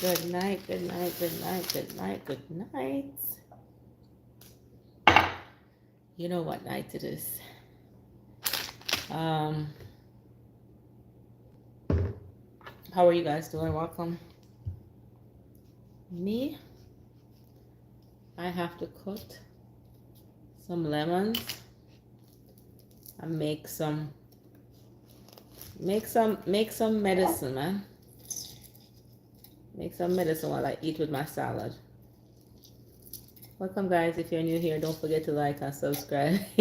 Good night, good night, good night, good night, good night. You know what night it is. How are you guys doing? Welcome. Me, I have to cut some lemons and make some medicine, man. Make some medicine while I eat with my salad. Welcome, guys. If you're new here, don't forget to like and subscribe. What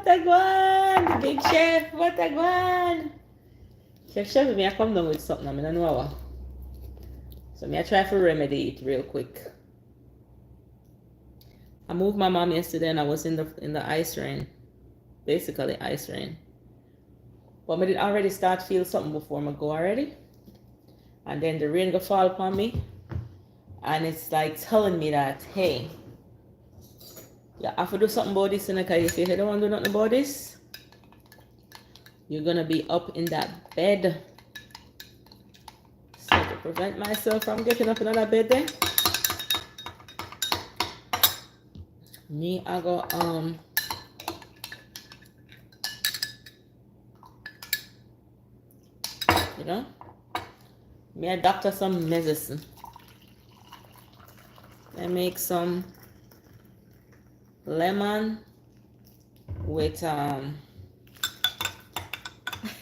a guan, big chef. What a guan. Chef, me I come down with something. I don't know what. So me I try to remedy it real quick. I moved my mom yesterday and I was in the ice rain. Basically ice rain. But I did already start feel something before I go already. And then the rain go fall upon me. And it's like telling me that, hey, you have to do something about this. And if you don't want to do nothing about this, you're going to be up in that bed. So to prevent myself from getting up in that bed then, me, I go, you know, me, I doctor some medicine. I make some lemon with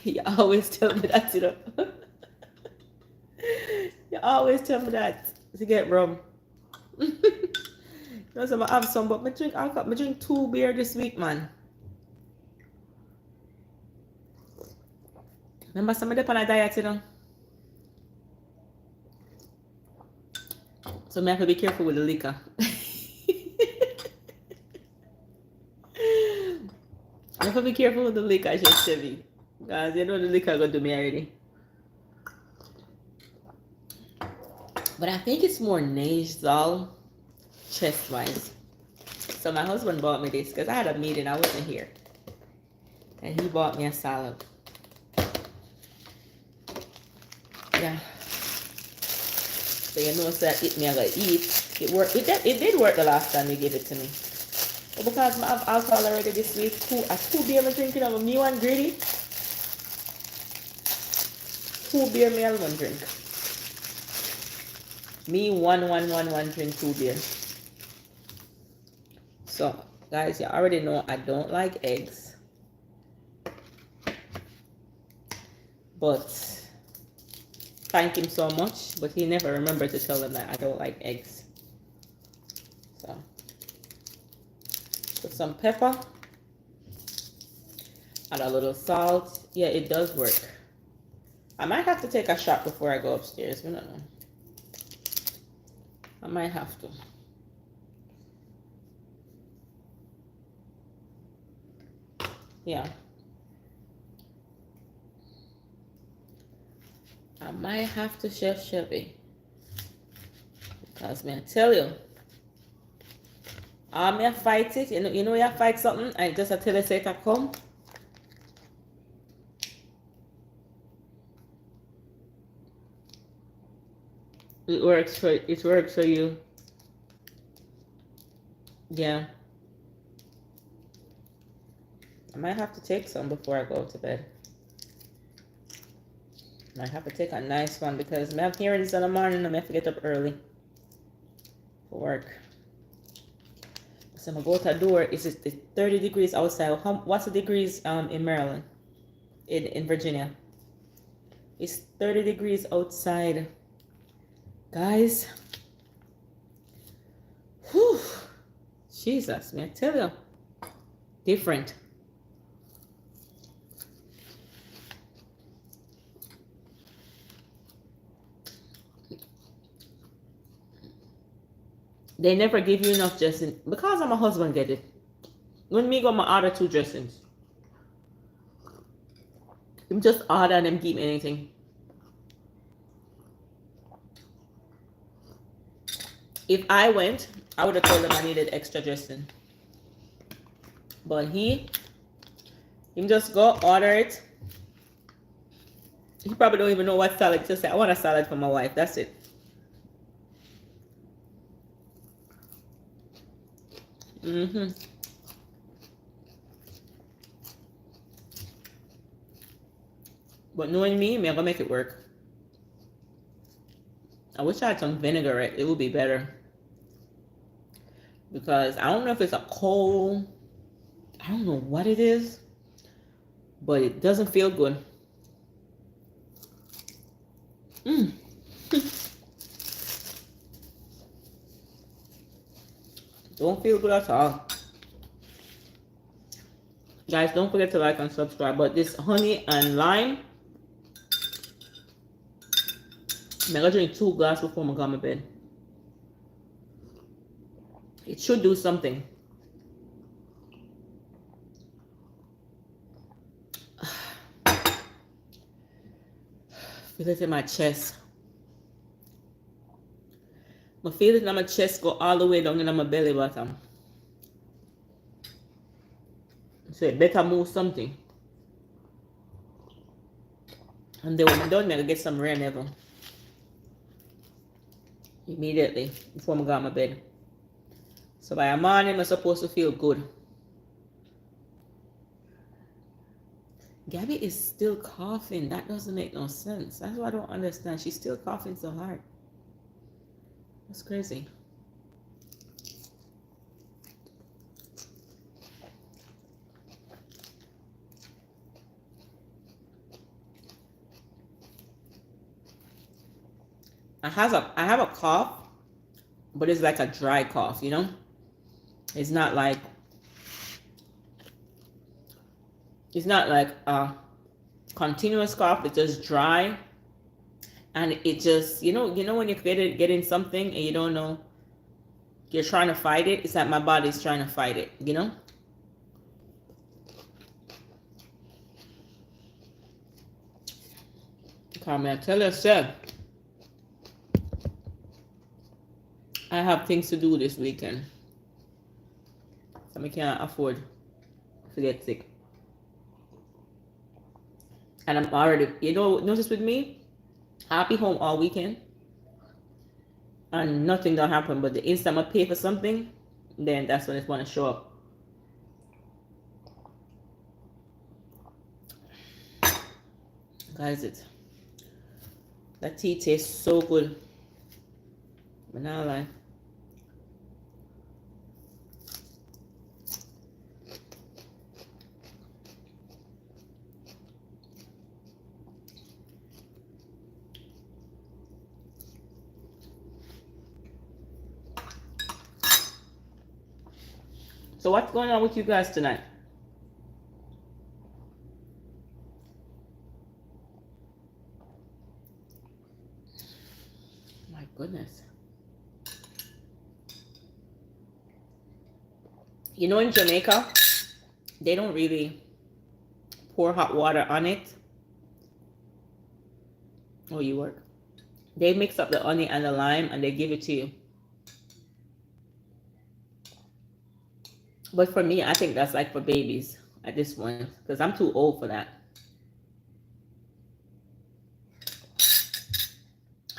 you always tell me that, you know. You always tell me that to get rum. You know, so I have some, but I drink 2 beer this week, man. Remember somebody on a diet, you know. So I have to be careful with the liquor. I have to be careful with the liquor, I just tell you. Because you know the liquor going to do me already. But I think it's more nasal, chest-wise. So my husband bought me this because I had a meeting, I wasn't here. And he bought me a salad. Yeah. So you know, so that me I gotta eat. It worked. It did work the last time you gave it to me. But because I have alcohol already this week, two beer I'm drinking of me one greedy. 2 beer me alone drink. Me one drink 2 beer. So guys, you already know I don't like eggs. But thank him so much, but he never remembered to tell them that I don't like eggs. So put some pepper and a little salt. Yeah, it does work. I might have to take a shot before I go upstairs. We don't know. I might have to. Yeah. I might have to, Chef Chevy. Because man, I tell you, I fight it. You know, you fight something, and just until I say it come. It works for you. Yeah. I might have to take some before I go to bed. I have to take a nice one because I'm hearing this in the morning. I'm have to get up early for work. So I'm going to go to the door. It's 30 degrees outside. What's the degrees in Maryland? In Virginia? It's 30 degrees outside. Guys. Whew. Jesus, man, I tell you. Different. They never give you enough dressing. Because my husband get it. When me go my order 2 dressings. Him just order and them give me anything. If I went, I would have told him I needed extra dressing. But him just go order it. He probably don't even know what salad to say. I want a salad for my wife. That's it. But knowing me, I'm gonna make it work. I wish I had some vinegar. It would be better. Because I don't know if it's a cold. I don't know what it is. But it doesn't feel good. Don't feel good at all. Guys, don't forget to like and subscribe. But this honey and lime, I'm gonna drink 2 glasses before I go to bed. It should do something. Feel it in my chest. I feel it in my chest go all the way down in my belly button. So it better move something. And then when I'm done, I'm gonna get some rain level. Immediately before I go to my bed. So by the morning, I'm supposed to feel good. Gabby is still coughing. That doesn't make no sense. That's what I don't understand. She's still coughing so hard. That's crazy. I have a cough, but it's like a dry cough, you know? It's not like a continuous cough. It's just dry. And it just, you know when you're getting something and you don't know, you're trying to fight it. It's like my body's trying to fight it, you know? Come on, tell yourself. I have things to do this weekend. So I can't afford to get sick. And I'm already, notice with me, I'll be home all weekend. And nothing don't happen. But the instant I pay for something, then that's when it's going to show up. Guys, that tea tastes so good. But not lie. So what's going on with you guys tonight? My goodness. You know, in Jamaica, they don't really pour hot water on it. Oh, you work. They mix up the honey and the lime and they give it to you. But for me, I think that's like for babies at this point. Because I'm too old for that.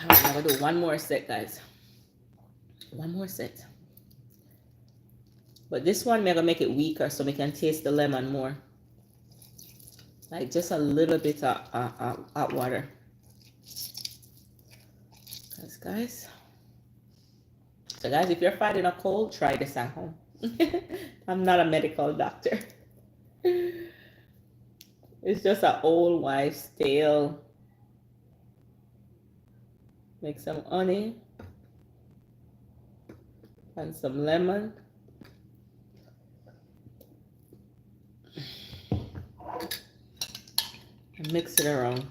Alright, I'm going to do one more set, guys. One more set. But this one, I'm going to make it weaker so we can taste the lemon more. Like just a little bit of hot water. Guys. So guys, if you're fighting a cold, try this at home. I'm not a medical doctor. It's just an old wives' tale. Make some honey and some lemon. And mix it around.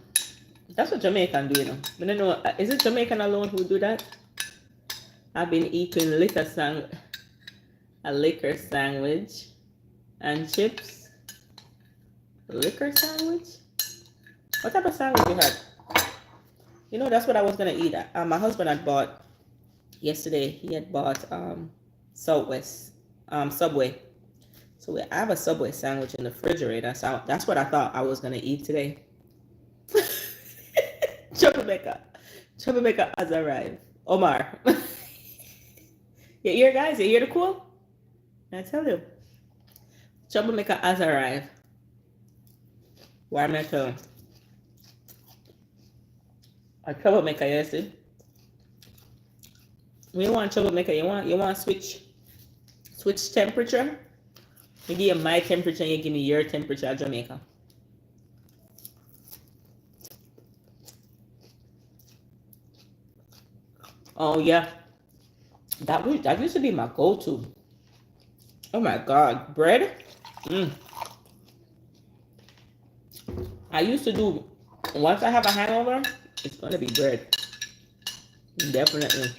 That's what Jamaican do, you know. But I don't know, is it Jamaican alone who do that? I've been eating a liquor sandwich and chips. Liquor sandwich? What type of sandwich you had? You know, that's what I was gonna eat. My husband had bought yesterday. He had bought Subway. So I have a Subway sandwich in the refrigerator. So that's what I thought I was gonna eat today. Troublemaker has arrived. Omar. You hear, guys? You hear the call? I tell you. Troublemaker has arrived. Why am I telling? A troublemaker, you see? When you want troublemaker, you want switch temperature? You give you my temperature and you give me your temperature at Jamaica. Oh yeah. That used to be my go-to. Oh my god. Bread? I used to do, once I have a hangover, it's gonna be bread. Definitely.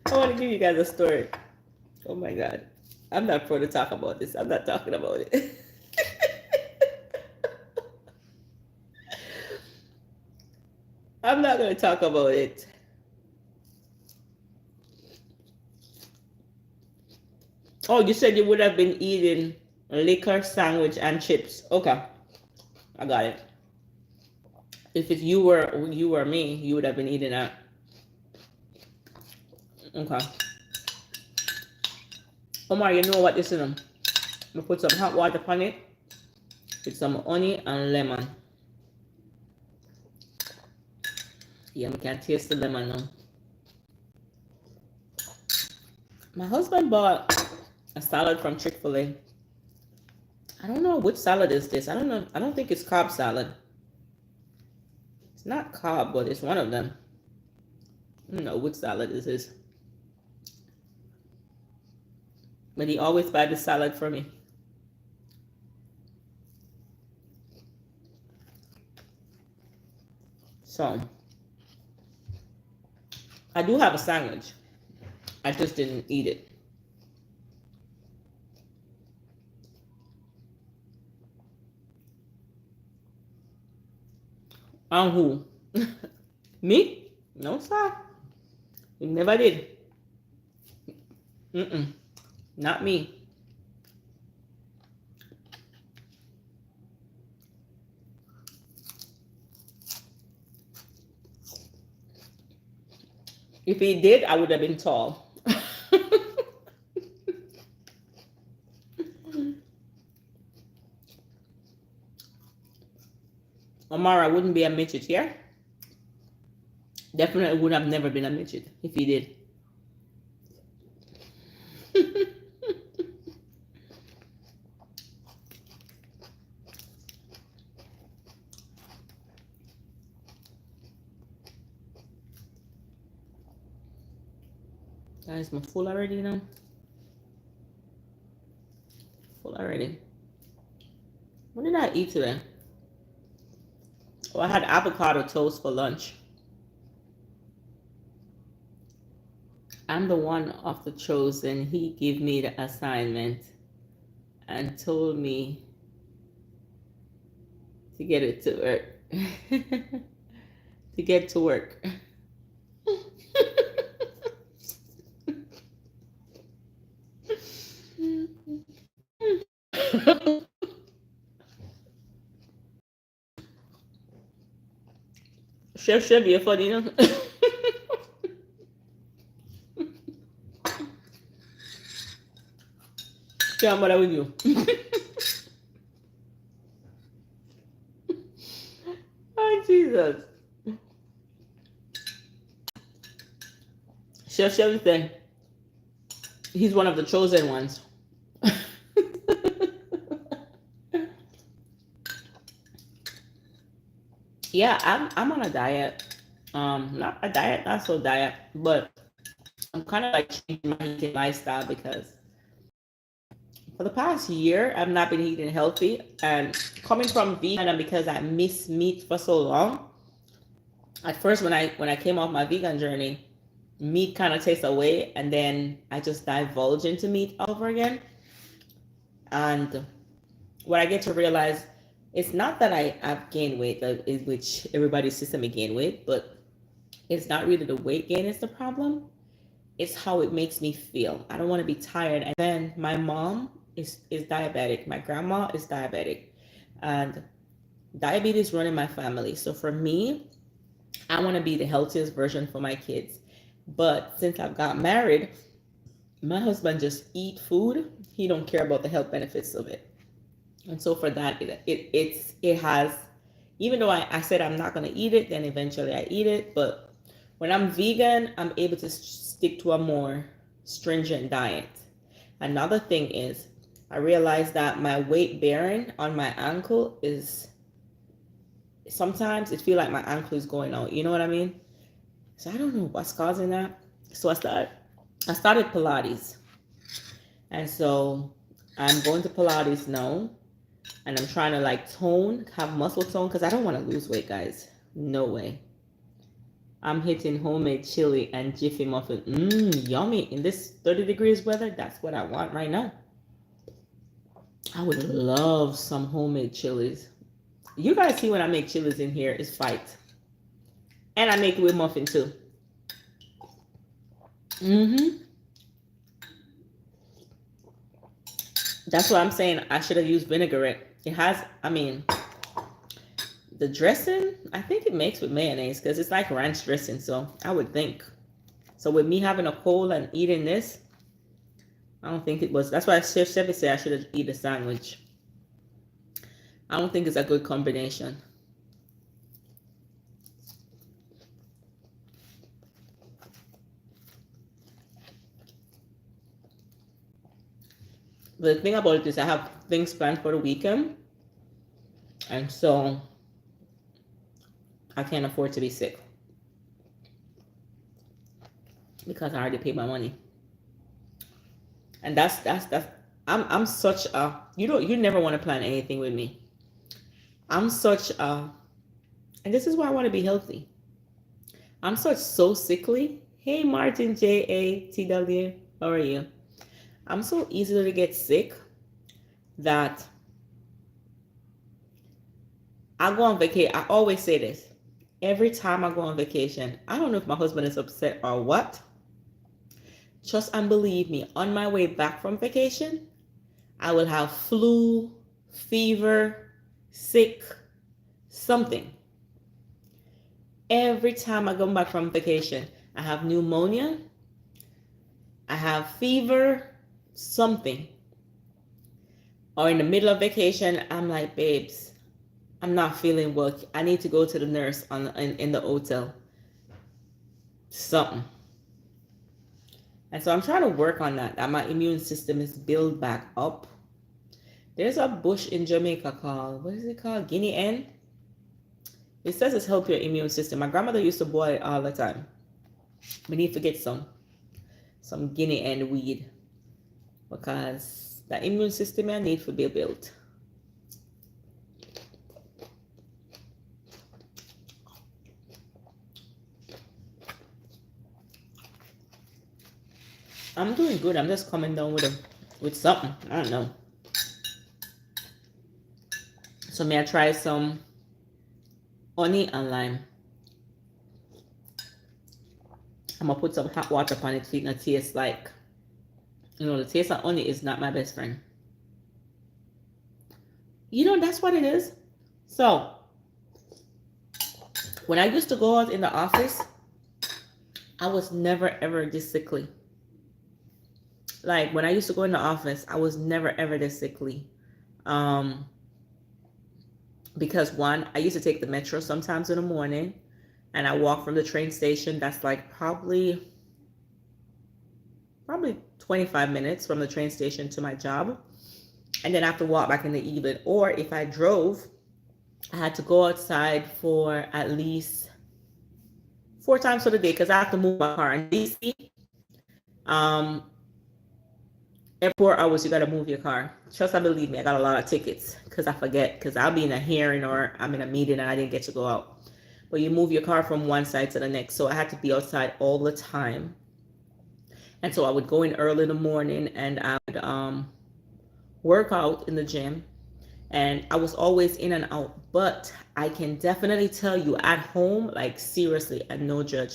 I want to give you guys a story. Oh my god. I'm not for to talk about this. I'm not talking about it. I'm not going to talk about it. Oh, you said you would have been eating liquor, sandwich, and chips. Okay. I got it. If it's you were me, you would have been eating that. Okay. Omar, you know what this is? I'm gonna put some hot water on it with some honey and lemon. Yeah, we can taste the lemon now. My husband bought a salad from Chick-fil-A. I don't know which salad is this. I don't know. I don't think it's Cobb salad. It's not Cobb, but it's one of them. I don't know which salad this is. But he always buys the salad for me. So, I do have a sandwich. I just didn't eat it. On who? Me? No, sir. You never did. Not me. If he did, I would have been tall. Amara wouldn't be a midget here. Definitely would have never been a midget if he did. Guys, I'm full already now. Full already. What did I eat today? Oh, I had avocado toast for lunch. I'm the one of the chosen. He gave me the assignment and told me to get it to work. To get to work. Chef you're funny, you know? Can't bother with you. Oh, Jesus. Chef is there. He's one of the chosen ones. Yeah, I'm on a diet. Not a diet, not so diet, but I'm kind of like changing my eating lifestyle because for the past year I've not been eating healthy, and coming from vegan and because I miss meat for so long. At first, when I came off my vegan journey, meat kind of takes away, and then I just divulge into meat over again. And what I get to realize, it's not that I've gained weight, which everybody's system gain weight, but it's not really the weight gain is the problem. It's how it makes me feel. I don't want to be tired. And then my mom is diabetic. My grandma is diabetic. and diabetes run in my family. So for me, I want to be the healthiest version for my kids. But since I've got married, my husband just eat food. He don't care about the health benefits of it. And so for that, it has, even though I said I'm not going to eat it, then eventually I eat it. But when I'm vegan, I'm able to stick to a more stringent diet. Another thing is, I realized that my weight bearing on my ankle is, sometimes it feels like my ankle is going out. You know what I mean? So I don't know what's causing that. So I started Pilates. And so I'm going to Pilates now. And I'm trying to like have muscle tone, because I don't want to lose weight, guys. No way. I'm hitting homemade chili and Jiffy muffin. Yummy. In this 30 degrees weather, that's what I want right now. I would love some homemade chilies. You guys see when I make chilies in here, it's fight. And I make it with muffin too. That's what I'm saying. I should have used vinaigrette. It has, I mean, the dressing, I think it makes with mayonnaise, because it's like ranch dressing. So I would think. So with me having a cold and eating this, I don't think it was. That's why Chef Chevy said I should have eaten a sandwich. I don't think it's a good combination. The thing about it is I have things planned for the weekend. And so I can't afford to be sick, because I already paid my money. And that's I'm such a, you never want to plan anything with me. I'm such a, and this is why I want to be healthy. I'm so sickly. Hey Martin JATW, how are you? I'm so easy to get sick that I go on vacation. I always say this. Every time I go on vacation, I don't know if my husband is upset or what. Trust and believe me, on my way back from vacation, I will have flu, fever, sick, something. Every time I go back from vacation, I have pneumonia, I have fever, something. Or in the middle of vacation, I'm like, babes, I'm not feeling well. I need to go to the nurse in the hotel. Something. And so I'm trying to work on that my immune system is built back up. There's a bush in Jamaica called, what is it called? Guinea hen. It says it's help your immune system. My grandmother used to boil it all the time. We need to get some guinea hen weed, because the immune system I need to be built. I'm doing good. I'm just coming down with something. I don't know. So may I try some honey and lime. I'm gonna put some hot water on it so it not taste like, the taste of honey is not my best friend. That's what it is. So when I used to go out in the office, I was never ever this sickly. Like when I used to go in the office, I was never ever this sickly. Because one, I used to take the metro sometimes in the morning, and I walk from the train station. That's like probably 25 minutes from the train station to my job. And then I have to walk back in the evening. Or if I drove, I had to go outside for at least 4 times for the day, because I have to move my car. In DC, every 4 hours you got to move your car. Trust and believe me, I got a lot of tickets because I forget, because I'll be in a hearing or I'm in a meeting and I didn't get to go out. But you move your car from one side to the next. So I had to be outside all the time. And so I would go in early in the morning and I would work out in the gym. And I was always in and out. But I can definitely tell you at home, like seriously, and don't judge,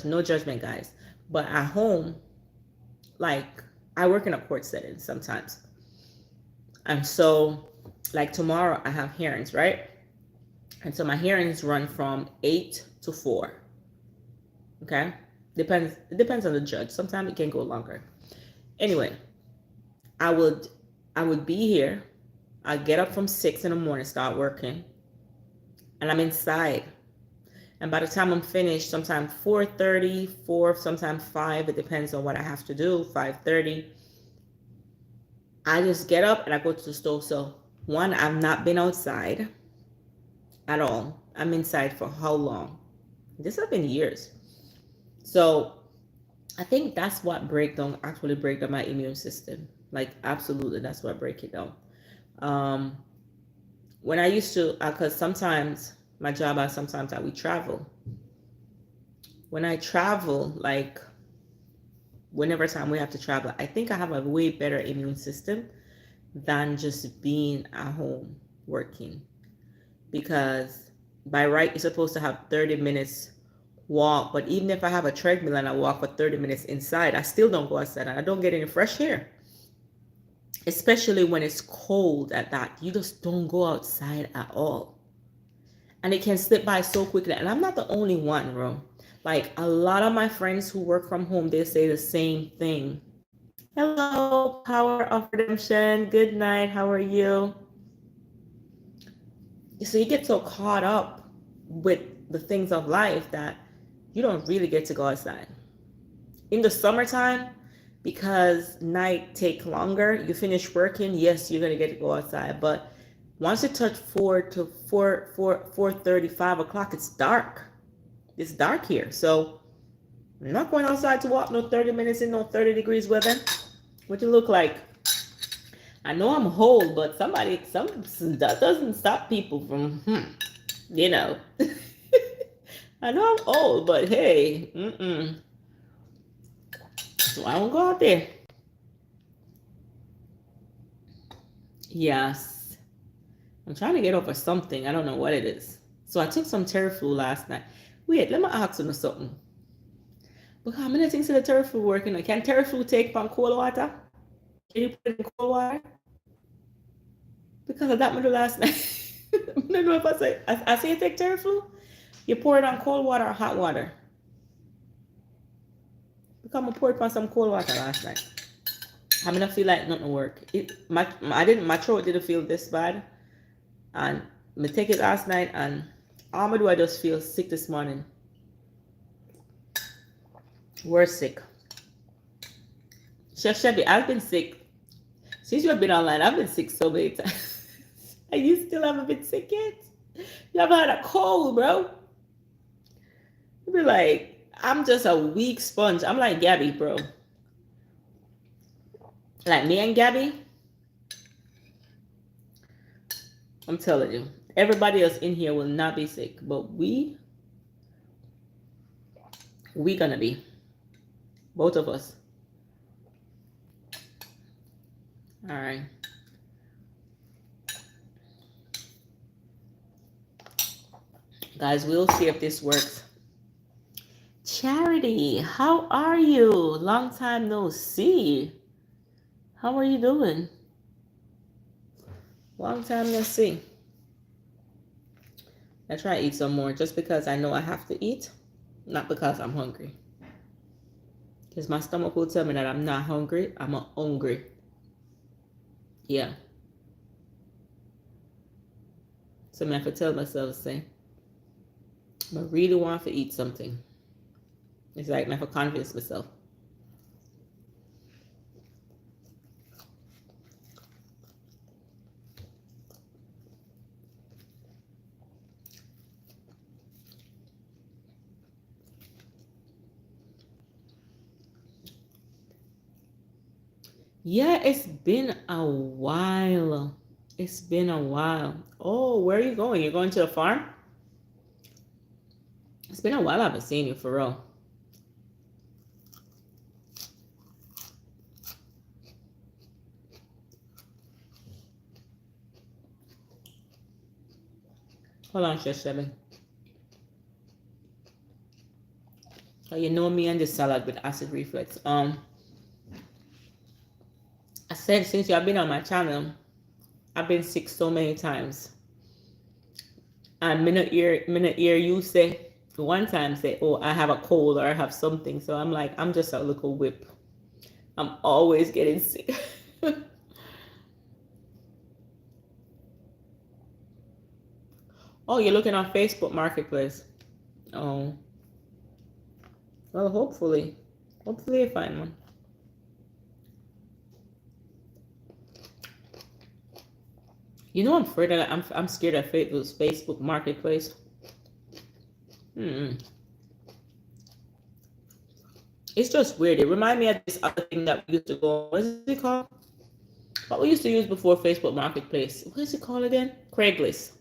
no judgment, guys. But at home, like I work in a court setting sometimes. And so like tomorrow I have hearings, right? And so my hearings run from 8 to 4. Okay? It depends on the judge. Sometimes it can go longer. Anyway, I would be here. I get up from 6 in the morning, start working, and I'm inside. And by the time I'm finished, sometimes 4:30, 4, sometimes 5. It depends on what I have to do. 5:30. I just get up and I go to the stove. So one, I've not been outside at all. I'm inside for how long? This has been years. So I think that's what break down my immune system. Like absolutely, that's what break it down. Um, when I used to, because sometimes my job, sometimes I would travel. When I travel, like whenever time we have to travel, I think I have a way better immune system than just being at home working. Because by right, you're supposed to have 30 minutes walk. But even if I have a treadmill and I walk for 30 minutes inside, I still don't go outside and I don't get any fresh air. Especially when it's cold at that. You just don't go outside at all. And it can slip by so quickly. And I'm not the only one, bro. Like a lot of my friends who work from home, they say the same thing. Hello, Power of Redemption. Good night. How are you? So you get so caught up with the things of life that you don't really get to go outside. In the summertime, because night take longer, you finish working, yes, you're gonna get to go outside. But once you touch 4:30, 5 o'clock, it's dark. It's dark here. So I'm not going outside to walk no 30 minutes in no 30 degrees weather. What you look like? I know I'm old, but that doesn't stop people from, you know. I know I'm old, but hey, so I don't go out there. Yes. I'm trying to get over something. I don't know what it is. So I took some Teraflu last night. Wait, let me ask you something. But how many things in the Teraflu working? Can Teraflu take from cold water? Can you put it in cold water? Because of that middle last night. I don't know if I say take Teraflu. You pour it on cold water or hot water. Because I poured on some cold water last night. I mean, I feel like nothing work. My throat didn't feel this bad, and I take it last night, and all I do, I just feel sick this morning. We're sick. Chef Chevy, I've been sick since you've been online. I've been sick so many times, and you still haven't been sick yet. You haven't had a cold, bro. You be like, I'm just a weak sponge. I'm like Gabby, bro. Like me and Gabby, I'm telling you, everybody else in here will not be sick, but we gonna be, both of us. All right. Guys, we'll see if this works. Charity, how are you? Long time no see. How are you doing? Long time no see. I try to eat some more just because I know I have to eat, not because I'm hungry. Because my stomach will tell me that I'm not hungry. I'm hungry. Yeah. So I have to tell myself, say, I really want to eat something. It's like I have to convince myself. Yeah, it's been a while. It's been a while. Oh, where are you going? You're going to the farm? It's been a while I haven't seen you for real. Hold on, Chef 7. Oh, you know me and the salad with acid reflux. I said since you have been on my channel, I've been sick so many times. And minute ear you say one time say, oh, I have a cold or I have something. So I'm like, I'm just a little whip. I'm always getting sick. Oh, you're looking on Facebook Marketplace. Oh. Well, hopefully I find one. You know, I'm afraid that I'm scared of Facebook Marketplace. It's just weird. It reminds me of this other thing that we used to go. What is it called? What we used to use before Facebook Marketplace. What is it called again? Craigslist.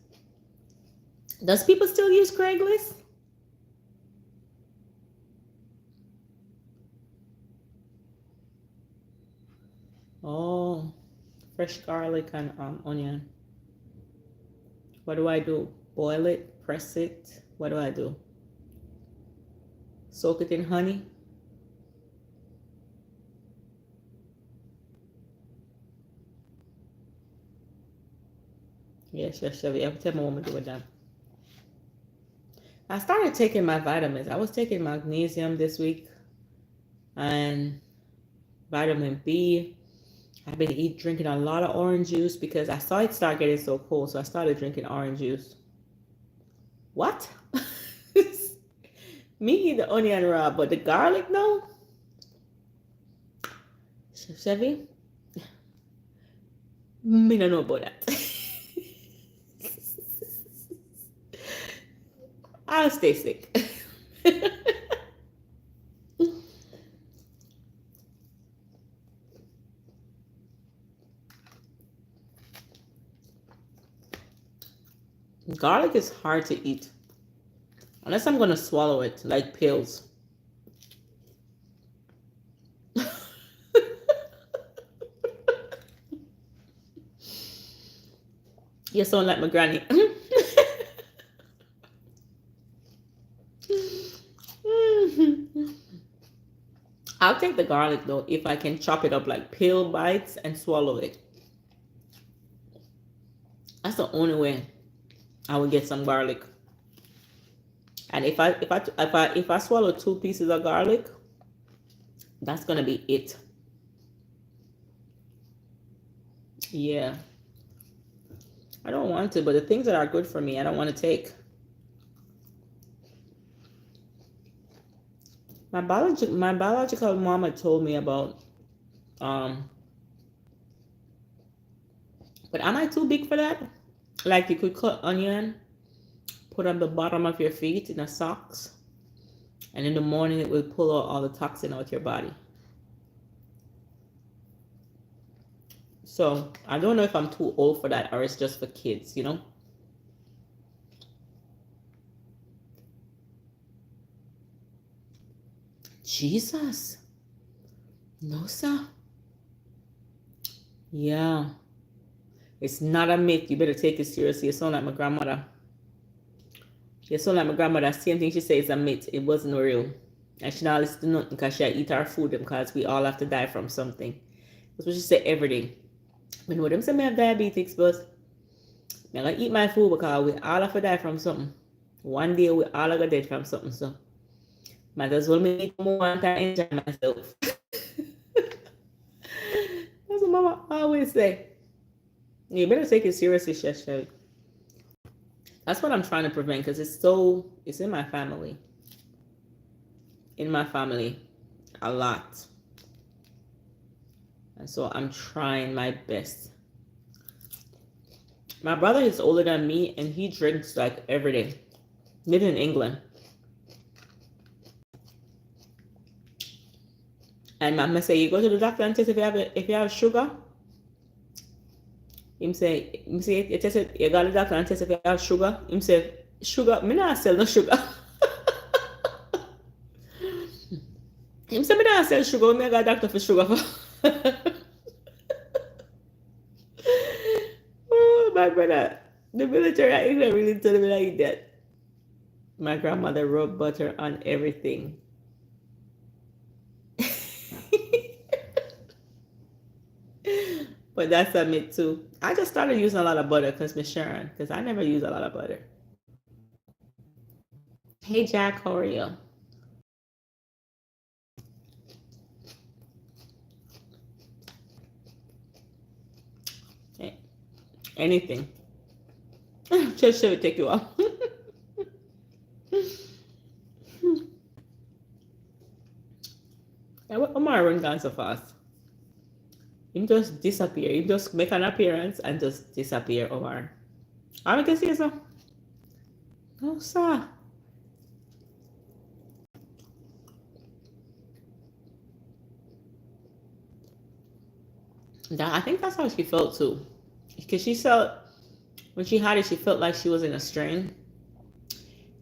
Does people still use Craigslist? Oh, fresh garlic and onion. What do I do? Boil it, press it. What do I do? Soak it in honey. Yes, Chevy. Every time my woman do it that. I started taking my vitamins. I was taking magnesium this week and vitamin B. I've been drinking a lot of orange juice because I saw it start getting so cold, so I started drinking orange juice. What? Me eat the onion raw, but the garlic, no? Chevy? Me don't know about that. I'll stay sick. Garlic is hard to eat. Unless I'm going to swallow it like pills. You sound like my granny. I'll take the garlic though if I can chop it up like pill bites and swallow it. That's the only way I would get some garlic. And if I swallow 2 pieces of garlic, that's gonna be it. Yeah. I don't want to, but the things that are good for me, I don't want to take. My biological mama told me about but am I too big for that? Like you could cut onion, put on the bottom of your feet in a socks, and in the morning it will pull out all the toxin out your body. So I don't know if I'm too old for that or it's just for kids, you know? Jesus. No, sir. Yeah. It's not a myth. You better take it seriously. You sound like my grandmother. You sound like my grandmother. Same thing she says is a myth. It wasn't real. And she not listen to nothing because she eat our food because we all have to die from something. That's what she say every day. When them say me have diabetes, but I'm going to eat my food because we all have to die from something. One day we all are going to die from something. So might as well me eat more and enjoy myself. That's what mama always say. You better take it seriously, Chef. That's what I'm trying to prevent because it's in my family. In my family, a lot. And so I'm trying my best. My brother is older than me and he drinks like every day. Lives in England. And mama say, you go to the doctor and test if you have sugar. Him say, you test it, you go to the doctor and test if you have sugar. Him say, sugar, me not sell no sugar. Him say, me not sell sugar, me got a doctor for sugar. Oh, my brother. The military, I didn't really tell me like that. My grandmother rubbed butter on everything. But that's a myth too. I just started using a lot of butter because Miss Sharon, because I never use a lot of butter. Hey Jack, how are you? Hey, anything. Just should take you off. Why am I running down so fast? You just disappear. You just make an appearance and just disappear over. I can see so. No, sir. I think that's how she felt too. Because she felt, when she had it, she felt like she was in a strain.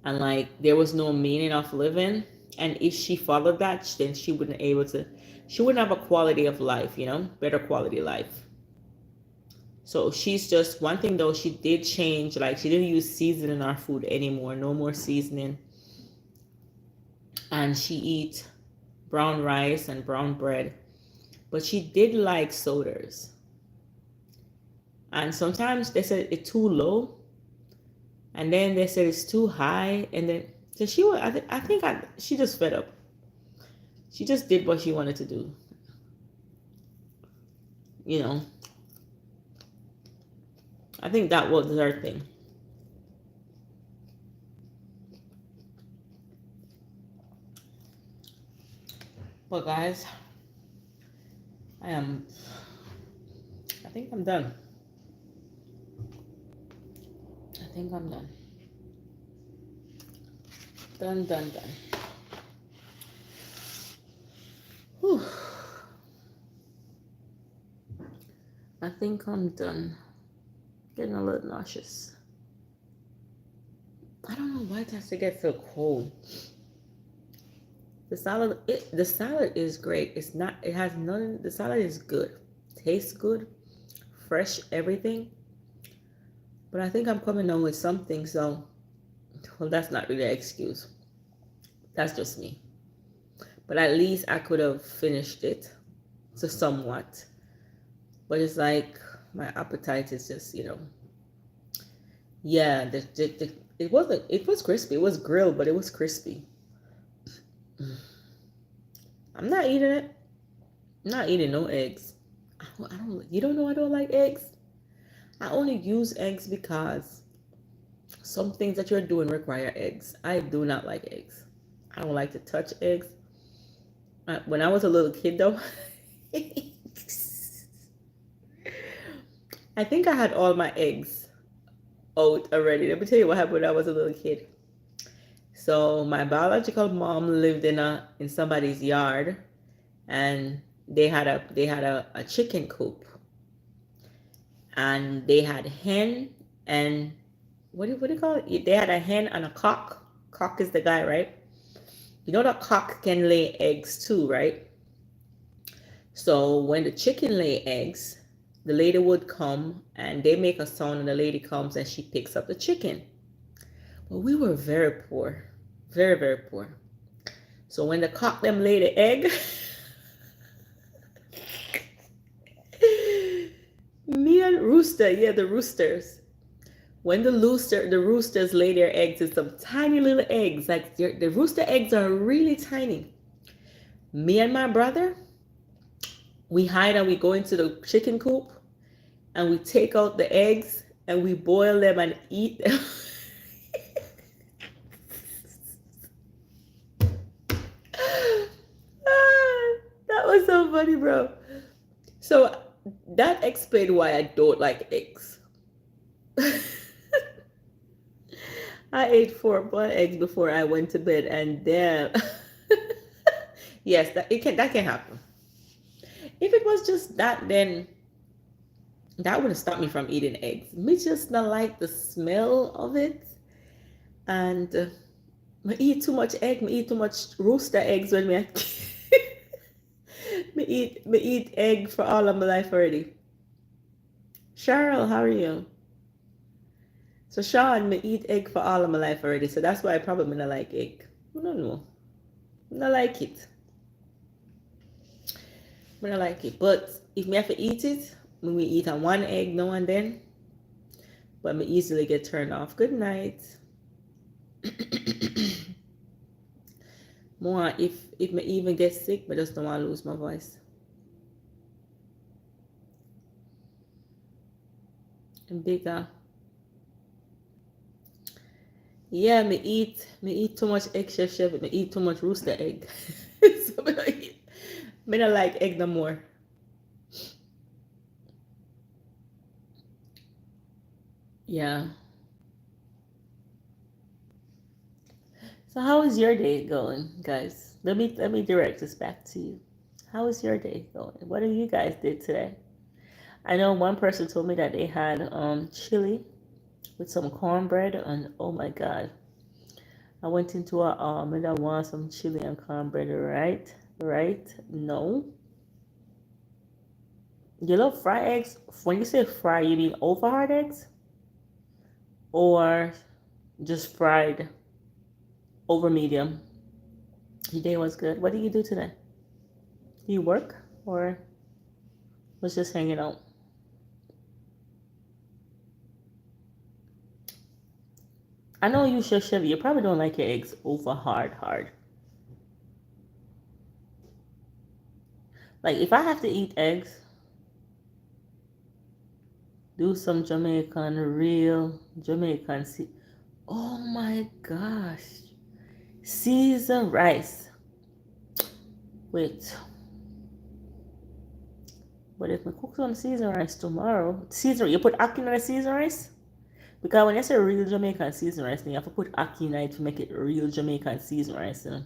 And like there was no meaning of living. And if she followed that, then she wouldn't have a quality of life, better quality life. So she's just, one thing though, she did change, like she didn't use seasoning in our food anymore, no more seasoning. And she eat brown rice and brown bread. But she did like sodas. And sometimes they said it's too low. And then they said it's too high. And then, so she was, she just fed up. She just did what she wanted to do. I think that was her thing. But guys, I think I'm done. I think I'm done. Done. Whew. I think I'm done. Getting a little nauseous. I don't know why it has to get so cold. The salad is great. It has nothing. The salad is good. Tastes good. Fresh everything. But I think I'm coming on with something, so well, that's not really an excuse. That's just me. But at least I could have finished it to somewhat. But it's like my appetite is just, yeah, it was crispy. It was grilled, but it was crispy. I'm not eating it. I'm not eating no eggs. You don't know I don't like eggs? I only use eggs because some things that you're doing require eggs. I do not like eggs. I don't like to touch eggs. When I was a little kid though, I think I had all my eggs out already. Let me tell you what happened when I was a little kid. So my biological mom lived in somebody's yard, and they had a chicken coop, and they had hen and what do you call it? They had a hen and a cock. Cock is the guy, right? You know that cock can lay eggs too, right? So when the chicken lay eggs, the lady would come and they make a sound, and the lady comes and she picks up the chicken. But we were very poor, very, very poor. So when the cock them lay the egg, me and Rooster, the roosters. When the roosters lay their eggs, it's some tiny little eggs. Like the rooster eggs are really tiny. Me and my brother, we hide and we go into the chicken coop and we take out the eggs and we boil them and eat them. That was so funny, bro. So that explained why I don't like eggs. I ate 4 boiled eggs before I went to bed, and then yes, that can happen. If it was just that, then that would have stopped me from eating eggs. Me just not like the smell of it, and me eat too much egg. Me eat too much rooster eggs when me me eat egg for all of my life already. Cheryl, how are you? So Sean, me eat egg for all of my life already. So that's why I probably not like egg. I don't know. I don't like it. I don't like it. But if me have to eat it, we eat on one egg now and then, but me easily get turned off. Good night. More if me even get sick, but just don't want to lose my voice. And bigger. Yeah, me eat too much egg, chef. Me eat too much rooster egg. So me don't like egg no more. Yeah. So how is your day going, guys? Let me direct this back to you. How is your day going? What did you guys did today? I know one person told me that they had chili with some cornbread, and oh my god, I went into a and I want some chili and cornbread, right? Right? No. You love fried eggs? When you say fry, you mean over hard eggs? Or just fried over medium? Your day was good. What did you do today? Do you work or was just hanging out? I know you, Chef Chevy. You probably don't like your eggs over hard. Like if I have to eat eggs, do some Jamaican, real Jamaican. Oh my gosh, seasoned rice. Wait, but if I cook some seasoned rice tomorrow, you put ackee in the seasoned rice? Because when you say real Jamaican seasoned rice, then you have to put ackee in it to make it real Jamaican seasoned rice, you know?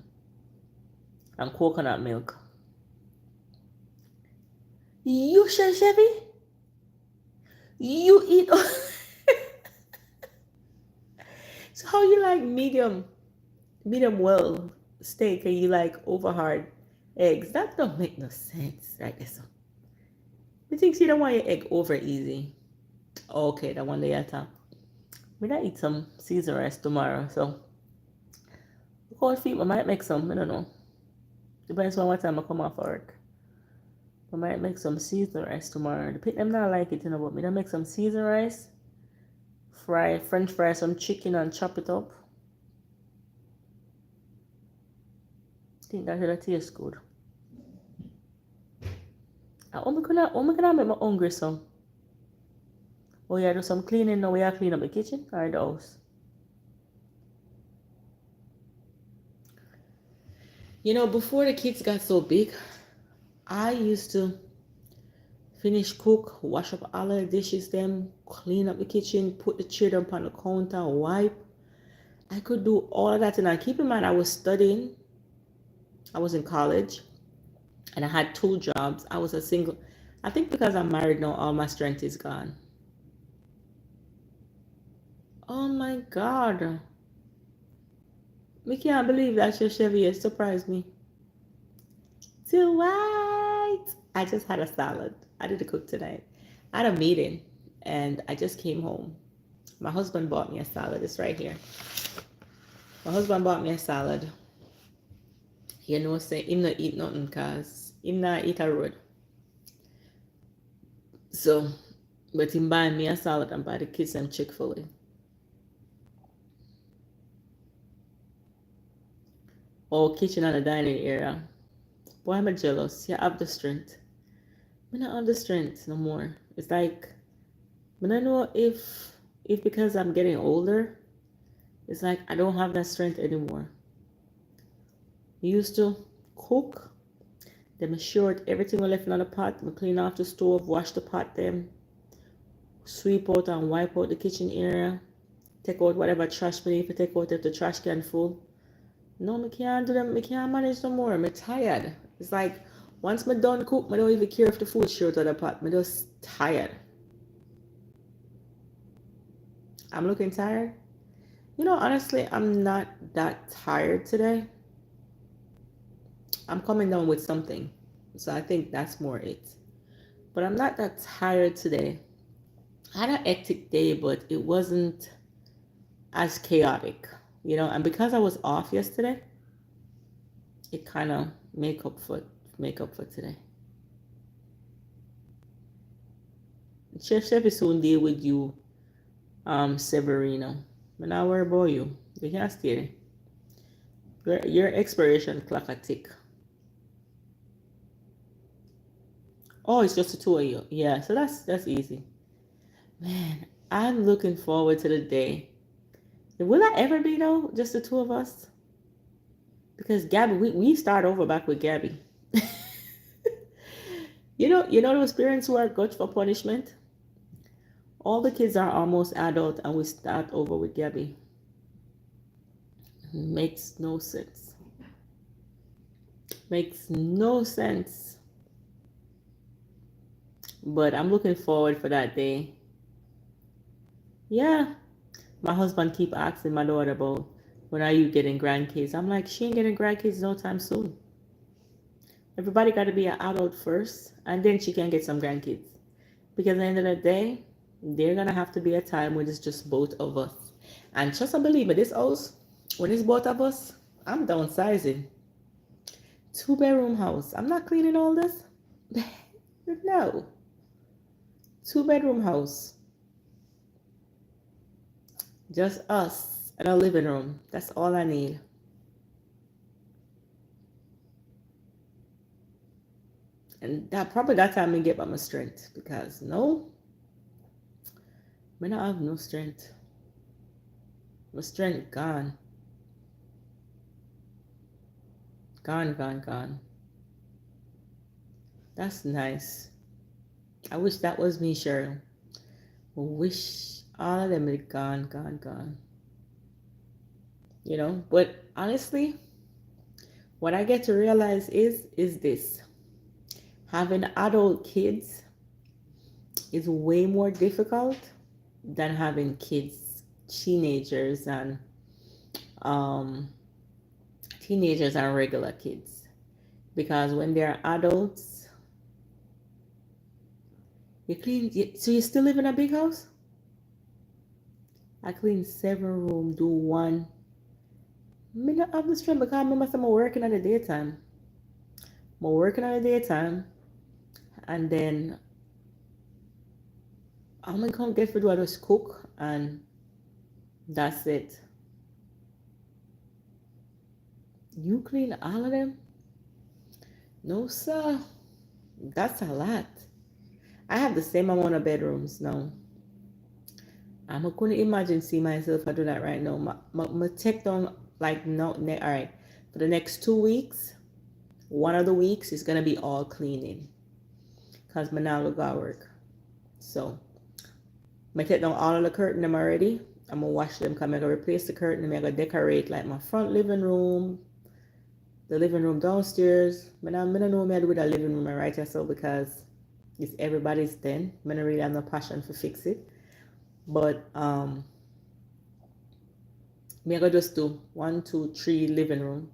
And coconut milk. You sure, Chevy? You eat. So how you like medium well steak and you like over hard eggs? That don't make no sense, right? So you think you don't want your egg over easy? Okay, that one day at a time. We might eat some Caesar rice tomorrow, so cold feet. I might make some. I don't know. Depends on what time I come off work. I might make some Caesar rice tomorrow. The pit them not like it, you know, but me I make some Caesar rice, French fry some chicken and chop it up. I think that will taste good. Oh my gonna make my hungry so. Oh yeah, do some cleaning now. We are clean up the kitchen or the house. You know, before the kids got so big, I used to finish cook, wash up all the dishes, them clean up the kitchen, put the chair down on the counter, wipe. I could do all of that, and I keep in mind I was studying. I was in college, and I had 2 jobs. I was a single. I think because I'm married now, all my strength is gone. Oh my God. We can't believe that your Chevy surprised me. Too white. I just had a salad. I didn't cook tonight. I had a meeting and I just came home. My husband bought me a salad. It's right here. My husband bought me a salad. You know, say him not eat nothing because him not eat a road. So, but him buy me a salad and buy the kids some Chick-fil-A. Or kitchen and the dining area. Boy, I'm jealous. You have the strength. I don't have the strength no more. It's like, I don't know if because I'm getting older, it's like I don't have that strength anymore. I used to cook, then I short everything I left in the pot, I clean off the stove, wash the pot, then sweep out and wipe out the kitchen area, take out whatever trash I need to take out if the trash can full. No, I can't do that. I can't manage no more. I'm tired. It's like once I'm done cook, I don't even care if the food short of the pot. I'm just tired. I'm looking tired. You know, honestly, I'm not that tired today. I'm coming down with something. So I think that's more it. But I'm not that tired today. I had a hectic day, but it wasn't as chaotic, you know, and because I was off yesterday, it kind of make up for today. Chef is soon deal with you, Severino. But now worry about you. You can't stay. Your expiration clock a tick. Oh, it's just the two of you. Yeah, so that's easy. Man, I'm looking forward to the day. Will I ever be though? Just the two of us? Because Gabby, we start over back with Gabby. You know those parents who are good for punishment? All the kids are almost adult and we start over with Gabby. Makes no sense. Makes no sense. But I'm looking forward for that day. Yeah. My husband keep asking my daughter about when are you getting grandkids. I'm like, she ain't getting grandkids no time soon. Everybody got to be an adult first, and then she can get some grandkids. Because at the end of the day, there's gonna have to be a time when it's just both of us. And trust and believe me, this house, when it's both of us, I'm downsizing. 2-bedroom house. I'm not cleaning all this. No. 2-bedroom house. Just us and a living room. That's all I need. And that probably that time I get by my strength. Because no, I don't have no strength. My strength gone. Gone. That's nice. I wish that was me, Cheryl. I wish all of them had gone. You know, but honestly, what I get to realize is this. Having adult kids is way more difficult than having kids, teenagers and regular kids. Because when they're adults, you clean. So you still live in a big house? I clean 7 rooms, do 1. I not have the strength because I remember I'm working at the daytime. I'm working at the daytime, and then I'm gonna come get food. I just cook, and that's it. You clean all of them? No, sir. That's a lot. I have the same amount of bedrooms now. I couldn't imagine see myself I do that right now. My take down like no, all right. For the next 2 weeks, one of the weeks is gonna be all cleaning, cause my now got work. So I take down all of the curtain them already. I'm gonna wash them. Come, I'm gonna replace the curtain. I'm gonna decorate like my front living room, the living room downstairs. I don't know me I do with a living room right here, so because it's everybody's den. I don't really have no passion for fix it. But me I go just do 1, 2, 3 living room.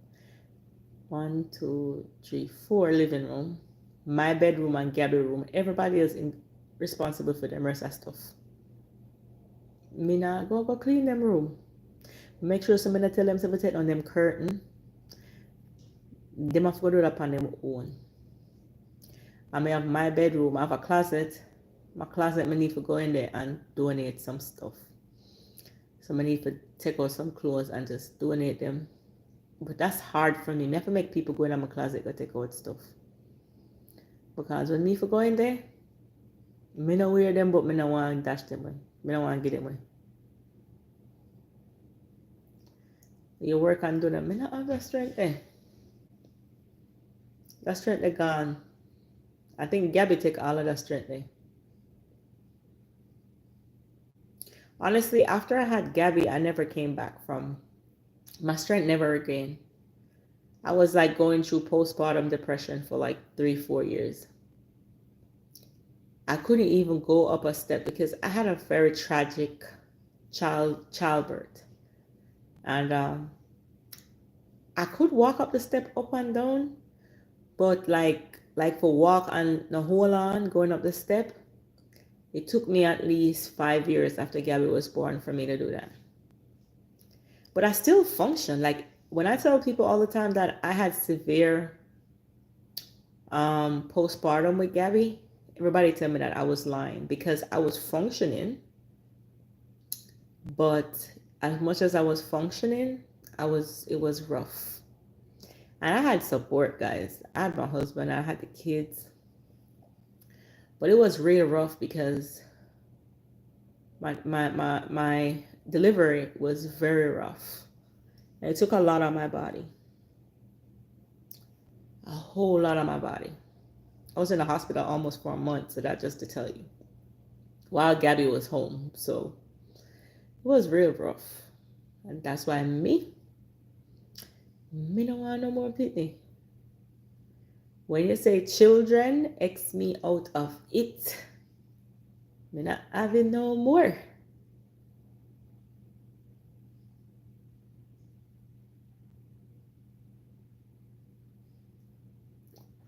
1, 2, 3, 4 living room. My bedroom and Gabby room. Everybody is responsible for them rest of stuff. Me not go clean them room. Make sure somebody tell them to take on them curtain. Them have to go do that on them own. I may have my bedroom. I have a closet. My closet, I need to go in there and donate some stuff. So I need to take out some clothes and just donate them. But that's hard for me. I have to make people go in my closet to take out stuff. Because when me for go in there, me no wear them, but me no want to dash them away. Me no want to get them away. You work and do them. Me not have that strength there. That strength they gone. I think Gabby take all of that strength there. Honestly, after I had Gabby, I never came back from my strength never regained. I was like going through postpartum depression for like 3-4 years. I couldn't even go up a step because I had a very tragic childbirth. And I could walk up the step up and down, but like for walk and the hold on going up the step, it took me at least 5 years after Gabby was born for me to do that. But I still function. Like when I tell people all the time that I had severe postpartum with Gabby, everybody tell me that I was lying because I was functioning, but as much as I was functioning, it was rough. And I had support, guys. I had my husband, I had the kids, but it was really rough because my delivery was very rough. And it took a lot on my body. A whole lot on my body. I was in the hospital almost for a month, so that just to tell you. While Gabby was home. So it was real rough. And that's why me don't want no more pitney. When you say children, X me out of it. Me not having no more.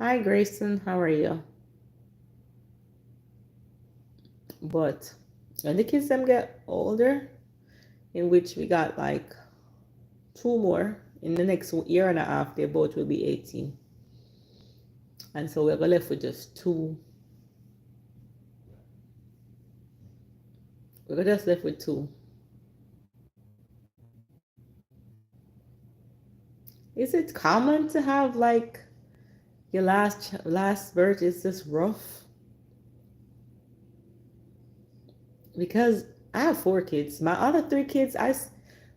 Hi Grayson, how are you? But when the kids them get older, in which we got like 2 more, in the next year and a half, they both will be 18. And so we're left with just 2. We're just left with 2. Is it common to have like your last birth is just rough? Because I have 4 kids. My other 3 kids, I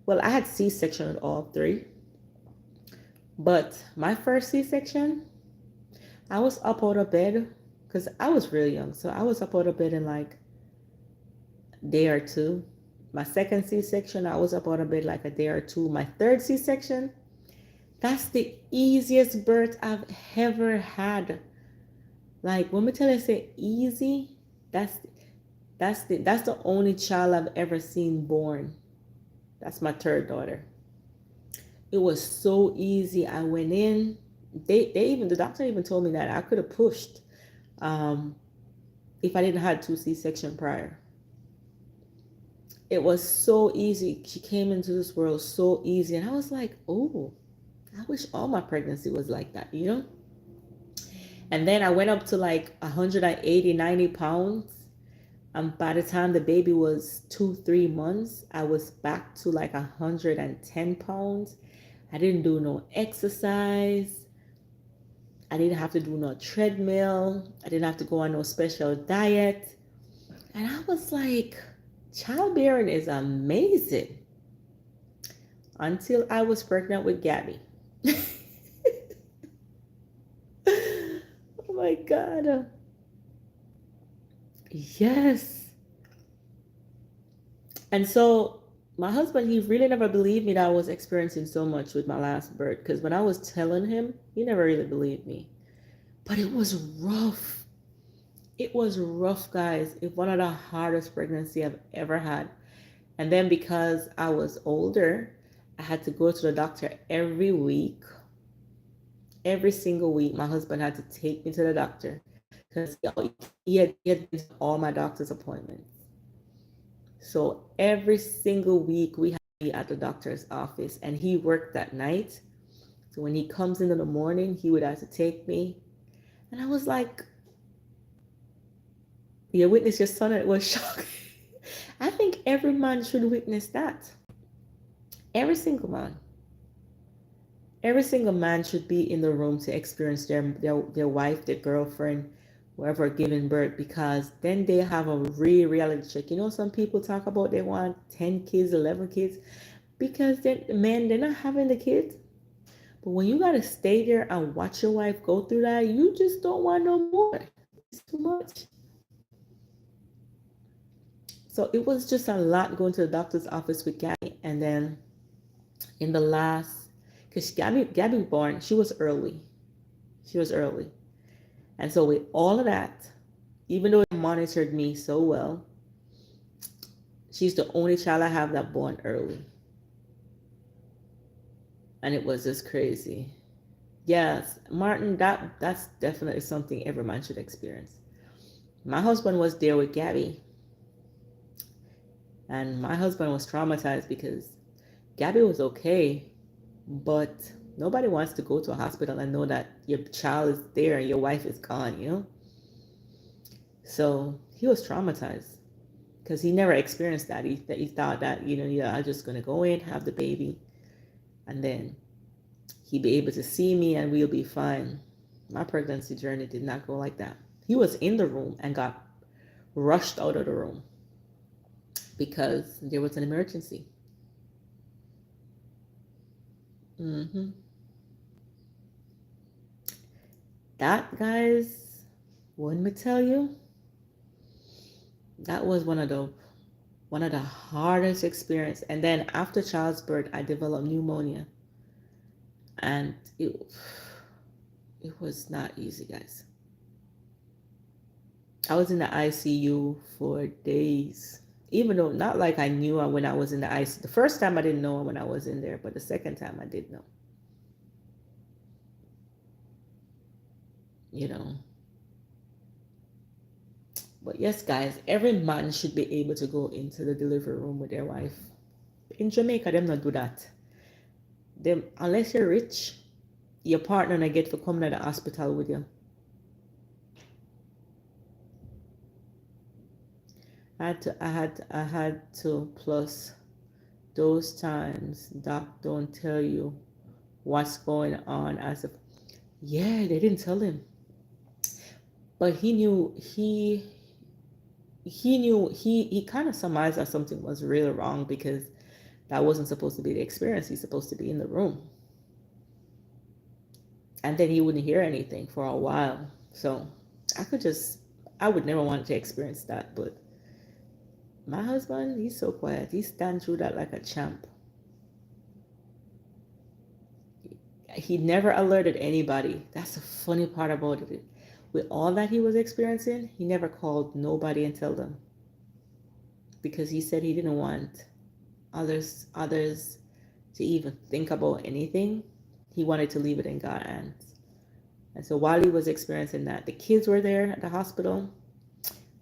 had C-section with all 3. But my first C-section, I was up out of bed because I was really young. So I was up out of bed in like a day or 2. My second C-section, I was up out of bed like a day or 2. My third C-section, that's the easiest birth I've ever had. Like when we tell you say easy, that's the only child I've ever seen born. That's my third daughter. It was so easy. I went in. The doctor even told me that I could have pushed if I didn't have 2 C-section prior. It was so easy. She came into this world so easy. And I was like, oh, I wish all my pregnancy was like that, you know? And then I went up to like 180, 90 pounds. By the time the baby was 2-3 months, I was back to like 110 pounds. I didn't do no exercise. I didn't have to do no treadmill. I didn't have to go on no special diet. And I was like, childbearing is amazing. Until I was pregnant with Gabby. Oh my God. Yes. And so my husband, he really never believed me that I was experiencing so much with my last birth. Because when I was telling him, he never really believed me. But it was rough. It was rough, guys. It's one of the hardest pregnancy I've ever had. And then because I was older, I had to go to the doctor every week. Every single week, my husband had to take me to the doctor because he had all my doctor's appointments. So every single week we had to be at the doctor's office, and he worked that night. So when he comes in the morning, he would have to take me. And I was like, you witness your son, and it was shocking. I think every man should witness that. Every single man. Every single man should be in the room to experience their wife, their girlfriend, whoever giving birth, because then they have a real reality check. You know, some people talk about they want 10 kids, 11 kids, because they're not having the kids. But when you got to stay there and watch your wife go through that, you just don't want no more. It's too much. So it was just a lot going to the doctor's office with Gabby. And then in the last, because Gabby born, she was early. She was early. And so with all of that, even though it monitored me so well, she's the only child I have that born early. And it was just crazy. Yes, Martin, that's definitely something every man should experience. My husband was there with Gabby. And my husband was traumatized because Gabby was okay, but nobody wants to go to a hospital and know that your child is there and your wife is gone, you know? So he was traumatized because he never experienced that. He thought that, yeah, I'm just going to go in, have the baby, and then he'd be able to see me and we'll be fine. My pregnancy journey did not go like that. He was in the room and got rushed out of the room because there was an emergency. That, guys, let me tell you, that was one of the hardest experience. And then after childbirth, I developed pneumonia, and it was not easy, guys. I was in the ICU for days, even though not like I knew when I was in the ICU. The first time I didn't know when I was in there, but the second time I did know. But yes, guys, every man should be able to go into the delivery room with their wife. In Jamaica, them not do that. Them, unless you're rich, your partner not get to come to the hospital with you. I had to, plus those times doc don't tell you what's going on, as if, yeah, they didn't tell him. But he knew, he kind of surmised that something was really wrong, because that wasn't supposed to be the experience. He's supposed to be in the room. And then he wouldn't hear anything for a while. So I would never want to experience that. But my husband, he's so quiet. He stands through that like a champ. He never alerted anybody. That's the funny part about it. With all that he was experiencing, he never called nobody and told them, because he said he didn't want others to even think about anything. He wanted to leave it in God's hands. And so while he was experiencing that, the kids were there at the hospital.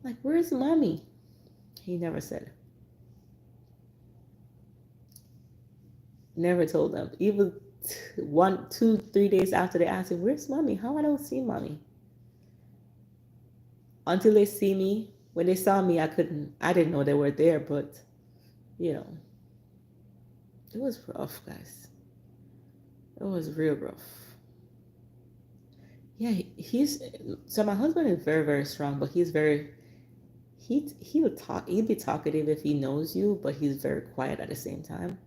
Like, where's mommy? He never said. Never told them. Even 1, 2, 3 days after they asked him, where's mommy? How I don't see mommy? Until they see me. When they saw me, I didn't know they were there, but it was rough, guys. It was real rough. Yeah, so my husband is very, very strong, but he'd be talkative if he knows you, but he's very quiet at the same time.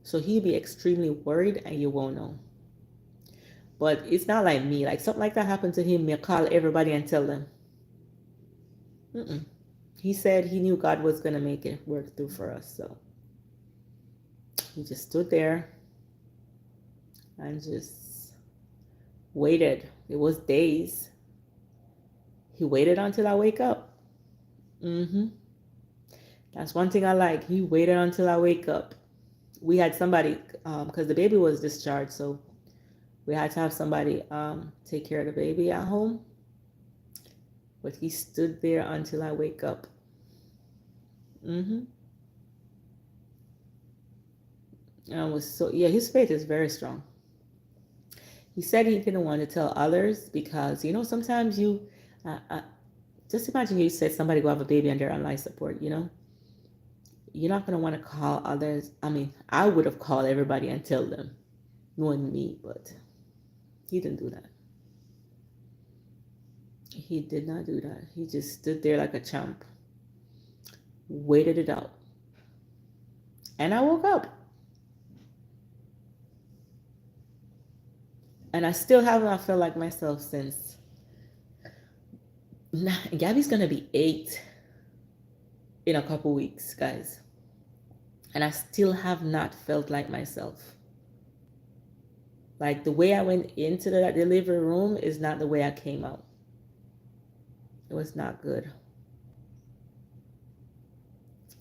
So he'd be extremely worried and you won't know. But it's not like me. Like, something like that happened to him, he'll call everybody and tell them. He said he knew God was going to make it work through for us. So he just stood there and just waited. It was days. He waited until I wake up. That's one thing I like. He waited until I wake up. We had somebody, because the baby was discharged, so we had to have somebody take care of the baby at home. But he stood there until I wake up. And I was his faith is very strong. He said he didn't want to tell others because, sometimes just imagine you said somebody go have a baby and they're on life support, you're not going to want to call others. I mean, I would have called everybody and tell them, knowing me, but he didn't do that. He did not do that. He just stood there like a champ, waited it out. And I woke up. And I still have not felt like myself since. Gabby's going to be 8 in a couple weeks, guys. And I still have not felt like myself. Like, the way I went into that delivery room is not the way I came out. It was not good.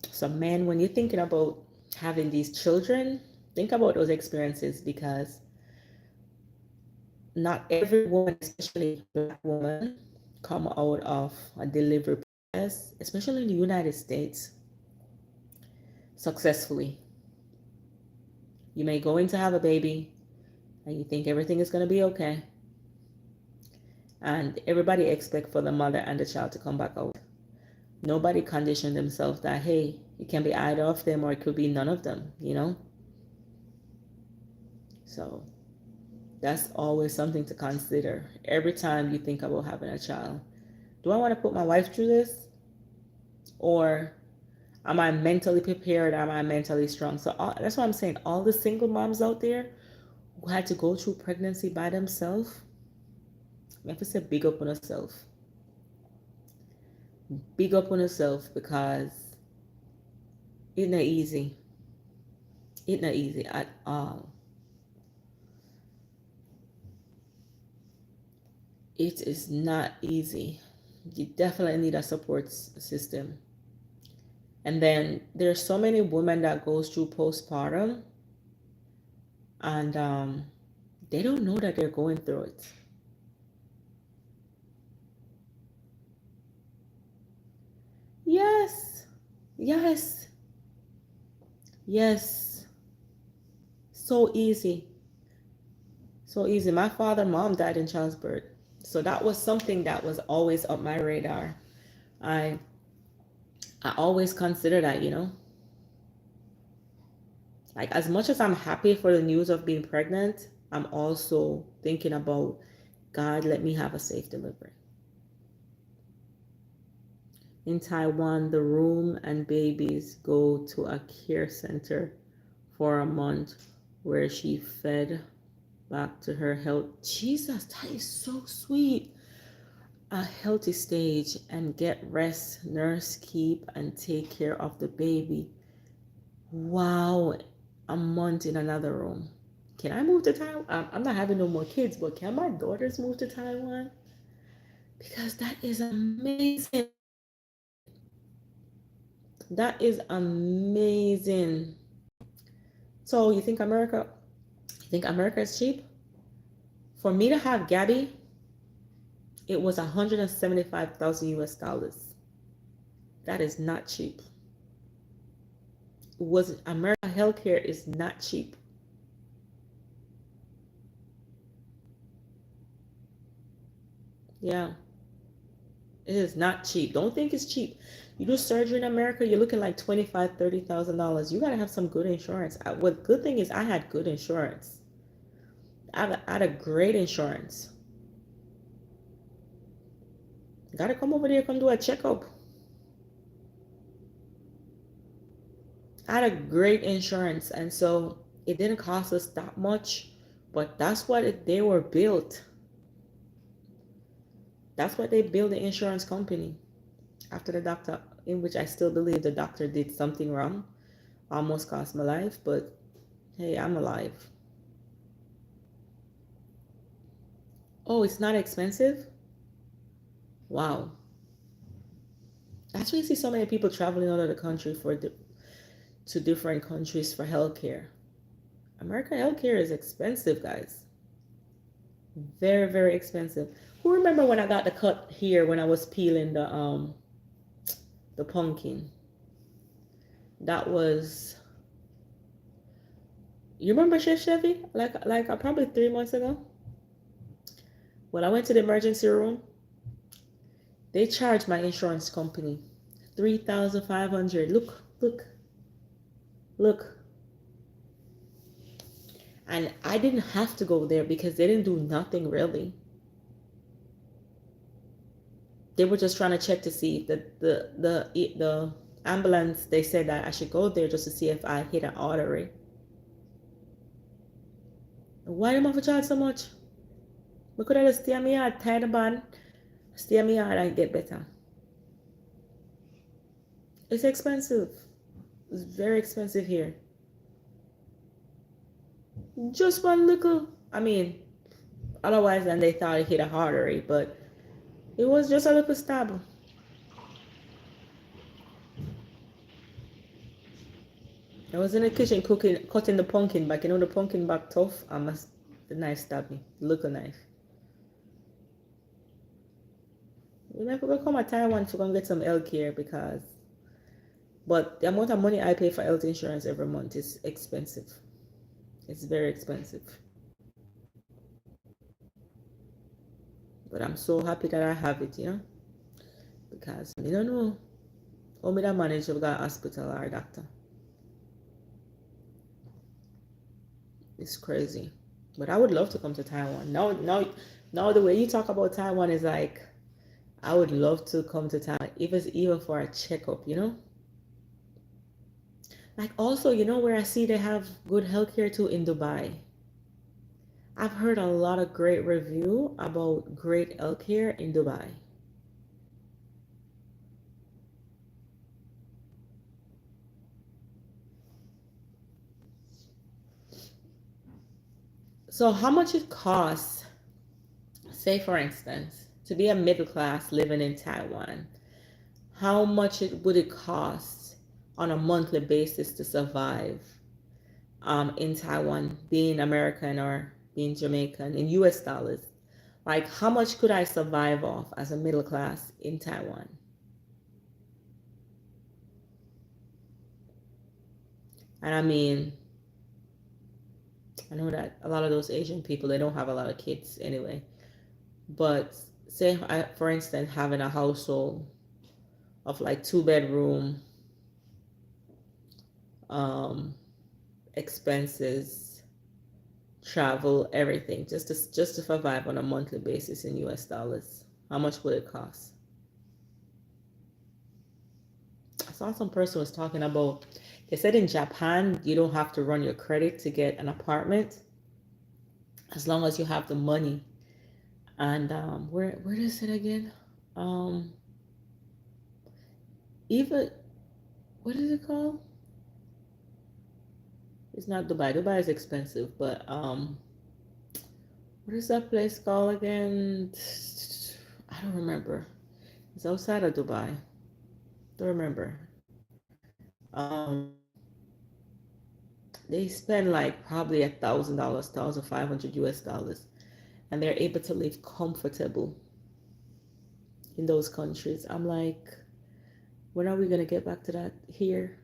So, man, when you're thinking about having these children, think about those experiences, because not every woman, especially Black woman, come out of a delivery process, especially in the United States, successfully. You may go in to have a baby and you think everything is going to be okay. And everybody expect for the mother and the child to come back out. Nobody conditioned themselves that, hey, it can be either of them or it could be none of them, you know? So that's always something to consider every time you think about having a child. Do I want to put my wife through this? Or am I mentally prepared? Am I mentally strong? So that's what I'm saying. All the single moms out there who had to go through pregnancy by themselves, I have to say big up on herself. Big up on herself, because it's not easy. It's not easy at all. It is not easy. You definitely need a support system. And then there's so many women that goes through postpartum, and they don't know that they're going through it. Yes, yes, yes. So easy. So easy. My father and mom died in childbirth. So that was something that was always up my radar. I always consider that, you know. Like, as much as I'm happy for the news of being pregnant, I'm also thinking about, God, let me have a safe delivery. In Taiwan, the room and babies go to a care center for a month where she fed back to her health. Jesus, that is so sweet. A healthy stage, and get rest, nurse, keep, and take care of the baby. Wow, a month in another room. Can I move to Taiwan? I'm not having no more kids, but can my daughters move to Taiwan? Because that is amazing. That is amazing. So you think America is cheap? For me to have Gabby, it was 175,000 US dollars. That is not cheap. Was America healthcare is not cheap. Yeah, it is not cheap. Don't think it's cheap. You do surgery in America, you're looking like $25,000, $30,000. You gotta have some good insurance. What good thing is I had good insurance. I had a great insurance. Gotta come over there, come do a checkup. I had a great insurance, and so it didn't cost us that much, but that's what they were built. That's what they built, the insurance company. After the doctor, in which I still believe the doctor did something wrong, almost cost my life, but hey, I'm alive. Oh, it's not expensive? Wow. That's why you see so many people traveling out of the country to different countries for healthcare. American healthcare is expensive, guys. Very, very expensive. Who remember when I got the cut here when I was peeling the pumpkin? That was, you remember Chevy? Like probably 3 months ago. When I went to the emergency room, they charged my insurance company $3,500. Look. And I didn't have to go there because they didn't do nothing really. They were just trying to check to see the ambulance. They said that I should go there just to see if I hit an artery. Why am I for charge so much? We could have just stay on me yard, tie the band, stay on me yard and get better. It's expensive. It's very expensive here. Just one little, I mean, otherwise then they thought it hit a artery, but it was just a little stab. I was in the kitchen cutting the pumpkin back. You know the pumpkin back tough? The knife stabbed me. Little knife. We might go come to Taiwan to go and get some health care but the amount of money I pay for health insurance every month is expensive. It's very expensive. But I'm so happy that I have it, because I don't know how me that manage to go to hospital or doctor. It's crazy. But I would love to come to Taiwan. Now the way you talk about Taiwan is like, I would love to come to Taiwan, even for a checkup, Like also, where I see they have good healthcare too in Dubai. I've heard a lot of great review about great healthcare in Dubai. So how much it costs, say for instance, to be a middle class living in Taiwan, how much would it cost on a monthly basis to survive in Taiwan, being American or being Jamaican in US dollars? Like how much could I survive off as a middle class in Taiwan? And I mean, I know that a lot of those Asian people, they don't have a lot of kids anyway. But say, for instance, having a household of like 2 bedroom, expenses, travel, everything, just to survive on a monthly basis in US dollars. How much would it cost? I saw some person was talking about, they said in Japan, you don't have to run your credit to get an apartment as long as you have the money. And where is it again? Even, what is it called? It's not Dubai. Dubai is expensive, but what is that place called again? I don't remember. It's outside of Dubai. Don't remember. They spend like probably $1,000, $1,500 US, and they're able to live comfortable in those countries. I'm like, when are we gonna get back to that here?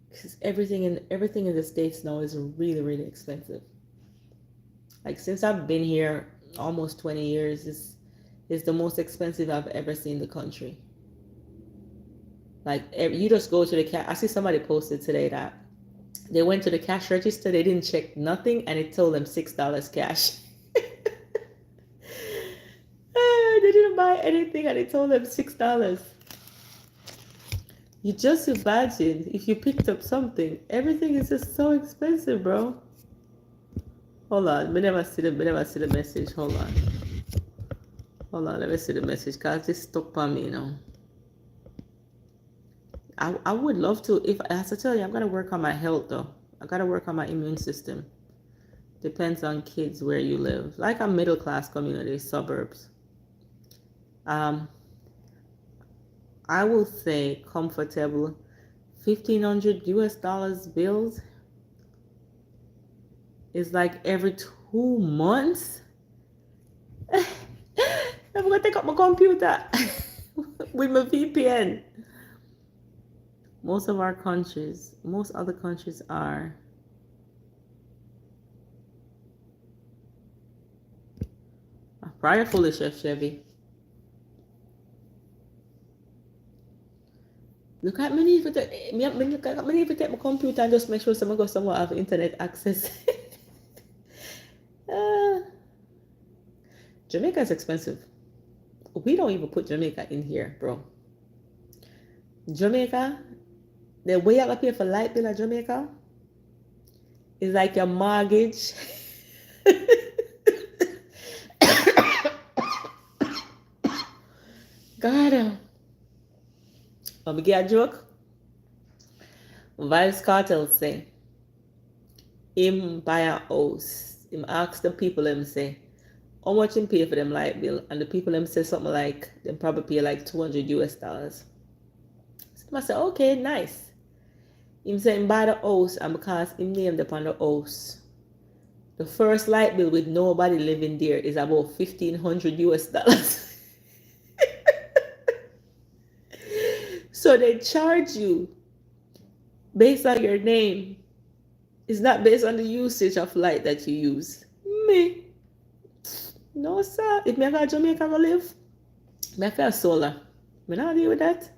Because everything in the States now is really, really expensive. Like since I've been here almost 20 years, is the most expensive I've ever seen the country. Like you just go to the cash. I see somebody posted today that they went to the cash register, they didn't check nothing, and it told them $6 cash. They didn't buy anything, and it told them $6. You just imagine if you picked up something. Everything is just so expensive, bro. Hold on, me never see the message. Hold on, let me see the message, cause this stuck on me, I would love to, if I have to tell you, I'm gonna work on my health though. I gotta work on my immune system. Depends on kids where you live. Like a middle class community, suburbs. I will say comfortable $1,500 bills is like every 2 months. I'm gonna take up my computer with my VPN. Most other countries are prior foolish, Chef Chevy. Look at me if I take my computer and just make sure someone goes somewhere have internet access. Jamaica is expensive. We don't even put Jamaica in here, bro. Jamaica, the way I pay for light bill at Jamaica is like your mortgage. God. Let me get a joke. Vibes Cartel say, him buy a house. Him ask the people him say, how much him pay for them light bill? And the people him say something like, they probably pay like $200. So I say, okay, nice. Him say him buy the house, and because him named upon the house, the first light bill with nobody living there is about $1,500. So they charge you based on your name. It's not based on the usage of light that you use. Me. No, sir. If me go to Jamaica go live, me feel solar. Me not deal with that.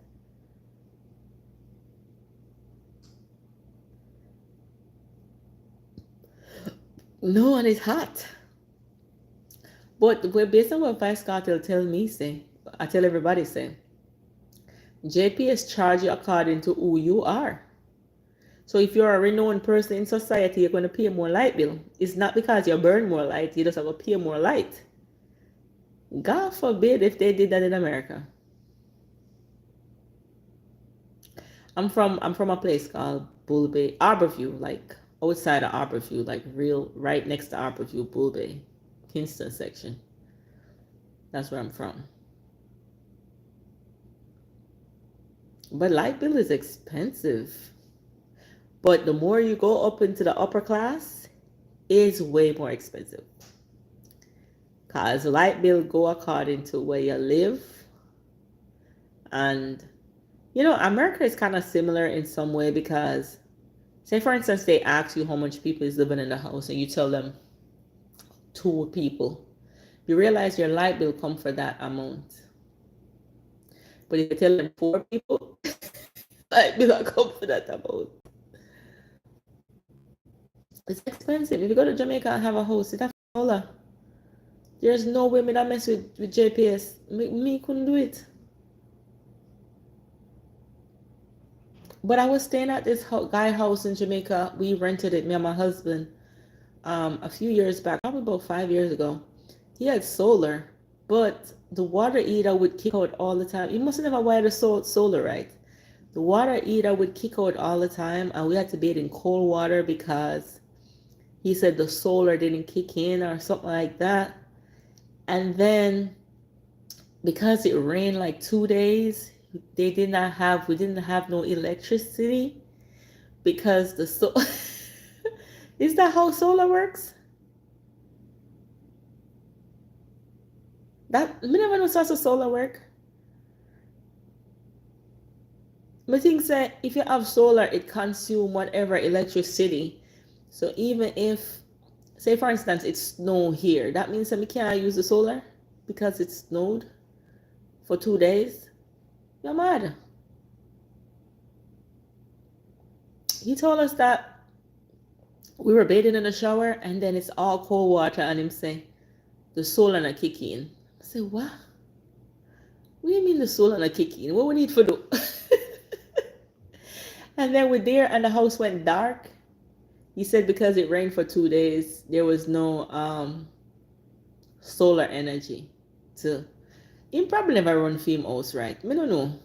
No, and it's hot. But based on what Vice Cartel tell me, say, I tell everybody, say, JPS charge you according to who you are. So if you're a renowned person in society, you're going to pay more light bill. It's not because you burn more light, you just have to pay more light. God forbid if they did that in America. I'm from a place called Bull Bay, Arborview, like outside of Arborview, like real right next to Arborview, Bull Bay, Kingston section. That's where I'm from. But light bill is expensive. But the more you go up into the upper class, it's way more expensive. Cause light bill go according to where you live. And America is kind of similar in some way because say for instance they ask you how much people is living in the house and you tell them 2 people. You realize your light bill come for that amount. But if you tell them 4 people, light bill will come for that amount. It's expensive. If you go to Jamaica and have a house, it's $1. There's no way me that mess with JPS. Me couldn't do it. But I was staying at this guy house in Jamaica. We rented it, me and my husband, a few years back, probably about 5 years ago. He had solar, but the water heater would kick out all the time. You must never wired a solar, right? The water heater would kick out all the time, and we had to bathe in cold water because he said the solar didn't kick in or something like that. And then because it rained like 2 days, we didn't have no electricity because is that how solar works? That me never know how solar work. But things that if you have solar, it consume whatever electricity. So even if, say for instance, it snow here, that means that we can't use the solar because it snowed for 2 days. You're mad. He told us that we were bathing in the shower and then it's all cold water and him say the solar not kick in. I say, what? What do you mean the solar not kick in? What we need for do? And then we're there and the house went dark. He said because it rained for 2 days, there was no solar energy to. He probably never run film house, right? I don't know.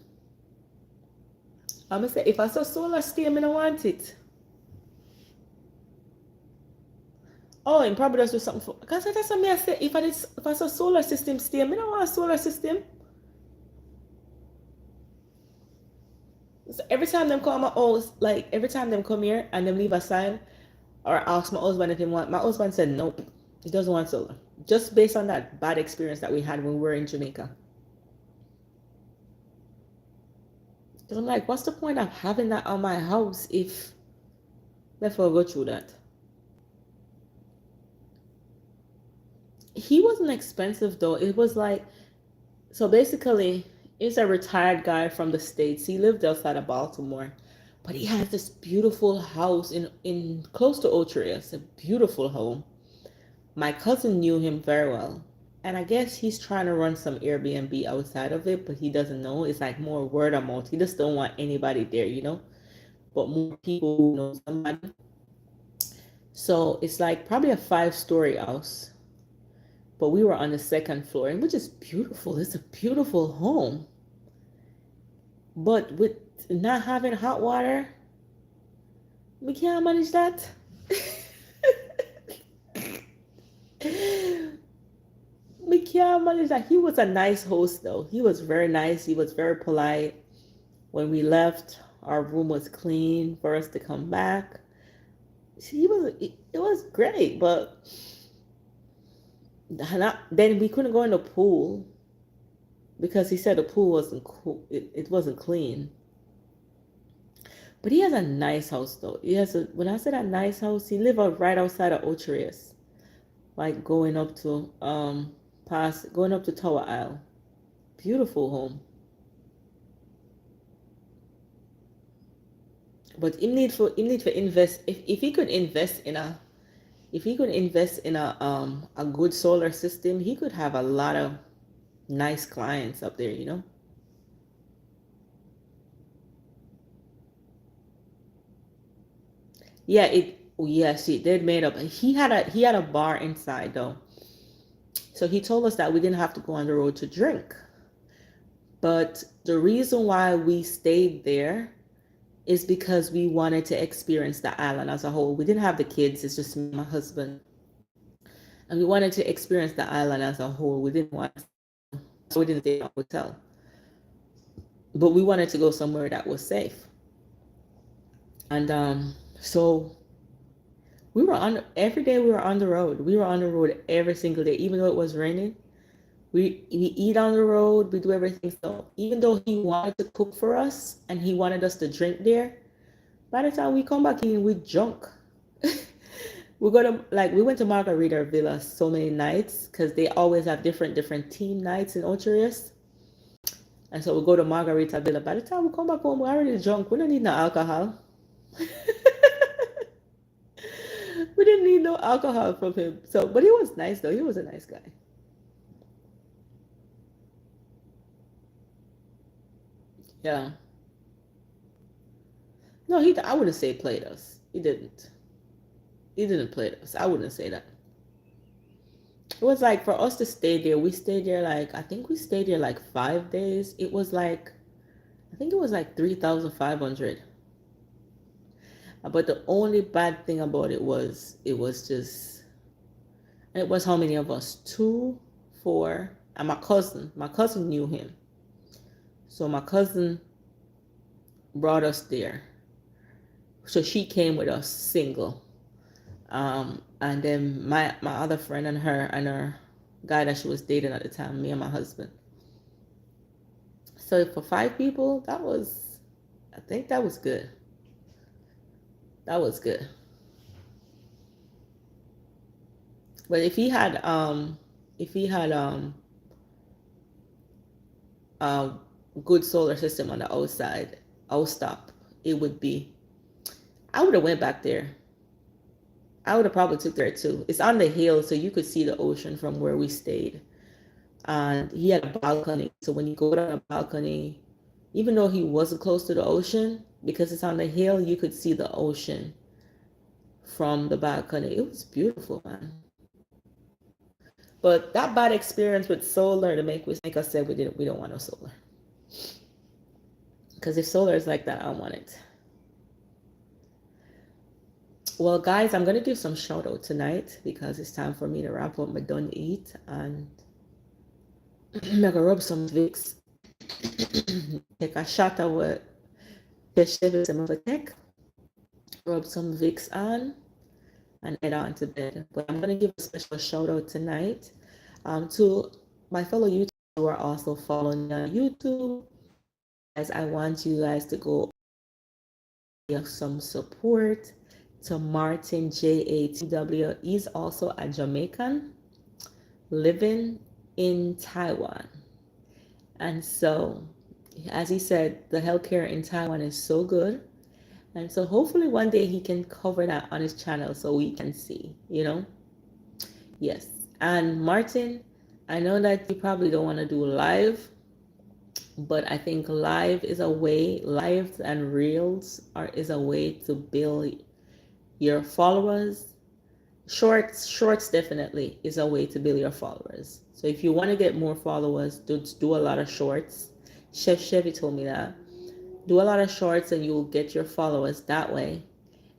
I'm gonna say if I saw solar stay, I don't want it. Oh, and probably does do something for. Cause that's what I say. If I saw solar system stay, I don't want a solar system. So every time them come my house, like every time them come here and them leave a sign or ask my husband if he want, my husband said nope, he doesn't want solar. Just based on that bad experience that we had when we were in Jamaica. Because I'm like, what's the point of having that on my house if let's go through that? He wasn't expensive though. It was like, so basically, he's a retired guy from the States. He lived outside of Baltimore, but he has this beautiful house in close to Otria. It's a beautiful home. My cousin knew him very well. And I guess he's trying to run some Airbnb outside of it, but he doesn't know. It's like more word of mouth. He just don't want anybody there. But more people who know somebody. So it's like probably a 5-story house. But we were on the 2nd floor, and which is beautiful. It's a beautiful home. But with not having hot water, we can't manage that. We can't manage that. He was a nice host, though. He was very nice. He was very polite. When we left, our room was clean for us to come back. It was great, but then we couldn't go in the pool because he said the pool wasn't cool. It wasn't clean. But he has a nice house though. When I said a nice house, he lived right outside of Ocherius, like going up to past going up to Tower Isle. Beautiful home. But him need to invest if he could invest in a a good solar system, he could have a lot of nice clients up there, you know. Yeah, see, they'd made up. He had a bar inside though. So he told us that we didn't have to go on the road to drink. But the reason why we stayed there is because we wanted to experience the island as a whole. We didn't have the kids, it's just me and my husband. And we wanted to experience the island as a whole. We didn't want so we didn't stay in a hotel. But we wanted to go somewhere that was safe. And so we were on every day we were on the road. We were on the road every single day, even though it was raining. We eat on the road, we do everything. So even though he wanted to cook for us and he wanted us to drink there, by the time we come back in, we drunk. We go to we went to Margarita Villa so many nights because they always have different team nights in Ocherius. And so we go to Margarita Villa. By the time we come back home, we're already drunk. We don't need no alcohol. We didn't need no alcohol from him. So, but he was nice though. He was a nice guy. Yeah. No, I wouldn't say played us. He didn't. He didn't play us. I wouldn't say that. It was like for us to stay there, we stayed there I think we stayed there 5 days. It was I think it was 3,500. But the only bad thing about it was just, it was how many of us? 2, 4, and my cousin. My cousin knew him. So my cousin brought us there. So she came with us single. And then my other friend and her guy that she was dating at the time, me and my husband. So for 5 people, I think that was good. That was good. But if he had a good solar system on the outside, stop, it would be, I would have went back there. I would have probably took there too. It's on the hill, so you could see the ocean from where we stayed. And he had a balcony. So when you go down a balcony, even though he wasn't close to the ocean, because it's on the hill, you could see the ocean from the balcony. It was beautiful, man. But that bad experience with solar to make us say we don't want no solar. Because if solar is like that, I don't want it. Well, guys, I'm going to do some shout out tonight because it's time for me to wrap up my done eat. And I'm going to rub some Vicks. Take a shot of what the chef is going to take. Rub some Vicks on and head on to bed. But I'm going to give a special shout out tonight to my fellow YouTubers who are also following me on YouTube. As I want you guys to go give some support to Martin JATW. He's also a Jamaican living in Taiwan. And so, as he said, the healthcare in Taiwan is so good. And so hopefully one day he can cover that on his channel so we can see, you know? Yes. And Martin, I know that you probably don't want to do live, but I think live and reels is a way to build your followers. Shorts definitely is a way to build your followers. So if you want to get more followers, do a lot of shorts. Chef Chevy told me that. Do a lot of shorts and you'll get your followers that way.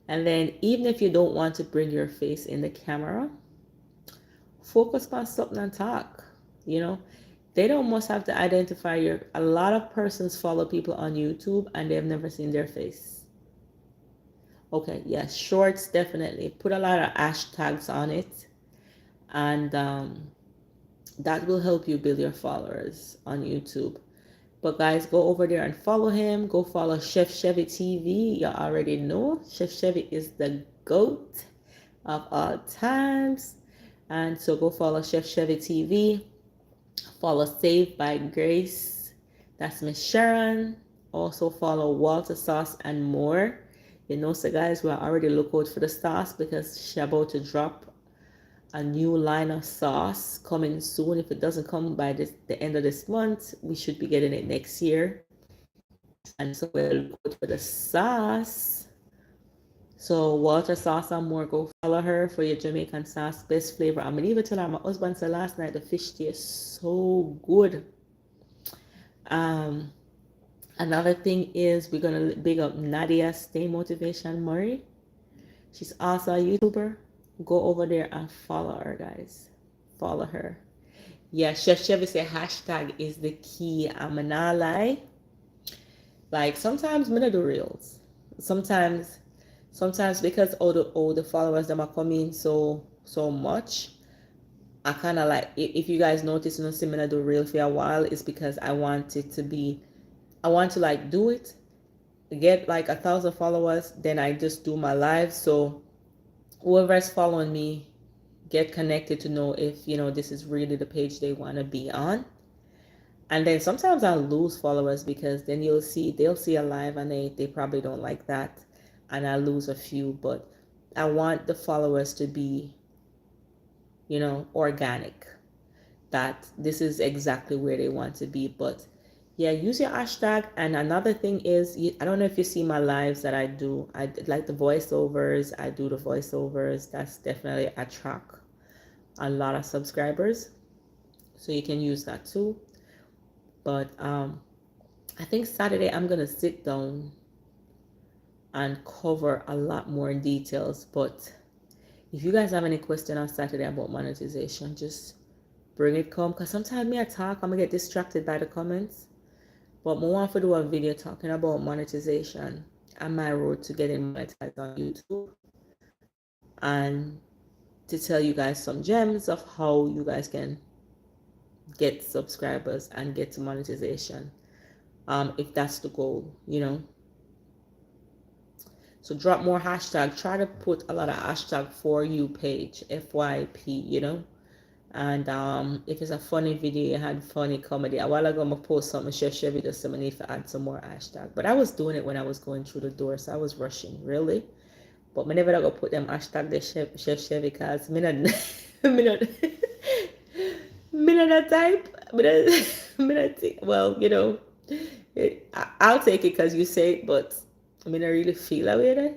And then even if you don't want to bring your face in the camera, focus on something and talk. You know, they don't must have to identify a lot of persons follow people on YouTube and they've never seen their face. Okay, yes, shorts definitely. Put a lot of hashtags on it. And that will help you build your followers on YouTube. But guys, go over there and follow him. Go follow Chef Chevy TV. You already know Chef Chevy is the GOAT of all times. And so go follow Chef Chevy TV. Follow Saved by Grace. That's Miss Sharon. Also follow Walter Sauce and more. You know, so guys, we're already look out for the sauce because she's about to drop a new line of sauce coming soon. If it doesn't come by the end of this month, we should be getting it next year. And so we'll look out for the sauce. So Walter Sauce and more, go follow her for your Jamaican sauce, best flavor. I'm gonna even tell her my husband said last night the fish tastes so good. Another thing is we're gonna big up Nadia Stay Motivation Murray. She's also a YouTuber. Go over there and follow her, guys. Follow her. Yeah, Chef Chevy say hashtag is the key. I'm not lie. Like sometimes I'm gonna do reels. Sometimes because all the followers that are coming so much, I kind of like, if you guys notice, you know, see me do reel for a while, it's because I want it to be, I want to like do it, get like 1,000 followers, then I just do my live. So whoever's following me get connected to know if, you know, this is really the page they want to be on. And then sometimes I'll lose followers because then they'll see a live and they probably don't like that, and I lose a few. But I want the followers to be, you know, organic, that this is exactly where they want to be. But yeah, use your hashtag. And another thing is, I don't know if you see my lives that I do. I like the voiceovers. I do the voiceovers. That's definitely attract a lot of subscribers. So you can use that too. But I think Saturday I'm gonna sit down and cover a lot more details. But if you guys have any question on Saturday about monetization, just bring it come, because sometimes me I talk, I'm gonna get distracted by the comments. But I want to do a video talking about monetization and my road to getting monetized on YouTube, and to tell you guys some gems of how you guys can get subscribers and get to monetization, if that's the goal, you know. So drop more hashtag. Try to put a lot of hashtag for you page, FYP, you know. And if it's a funny video, you had funny comedy. A while ago, I'm gonna post something, Chef Chevy just said I need to add some more hashtag. But I was doing it when I was going through the door, so I was rushing, really. But I never gonna put them hashtag the Chef Chevy, because me not me not me not that type. Me not think, well, you know, I'll take it because you say it, but I mean I really feel that way there.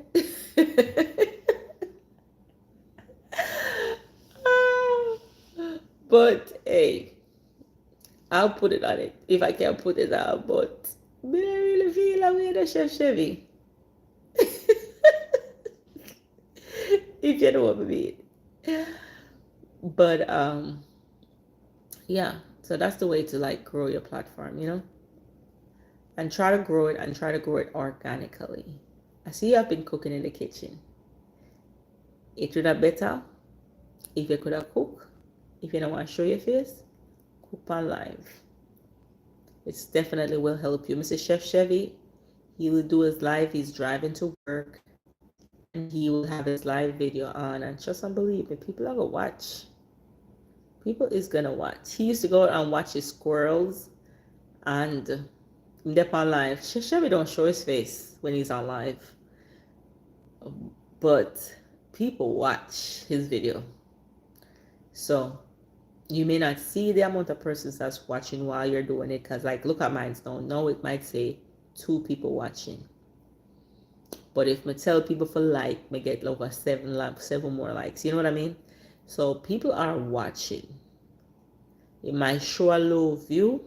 But hey, I'll put it on it if I can put it out. But I really feel like we're the Chef Chevy. If you know what I mean. But yeah, so that's the way to like grow your platform, you know, and try to grow it, and try to grow it organically. I see you have been cooking in the kitchen. It would have better if you could have cooked. If you don't want to show your face, cook on live. It's definitely will help you. Mr. Chef Chevy, he will do his live. He's driving to work, and he will have his live video on. And trust and believe me, people are gonna watch. People is gonna watch. He used to go out and watch his squirrels, and dep on live. Chef Chevy don't show his face when he's on live, but people watch his video. So you may not see the amount of persons that's watching while you're doing it, because like look at mine now. No, it might say 2 people watching. But if I tell people for like, I get over 7 more likes. You know what I mean? So people are watching. It might show a low view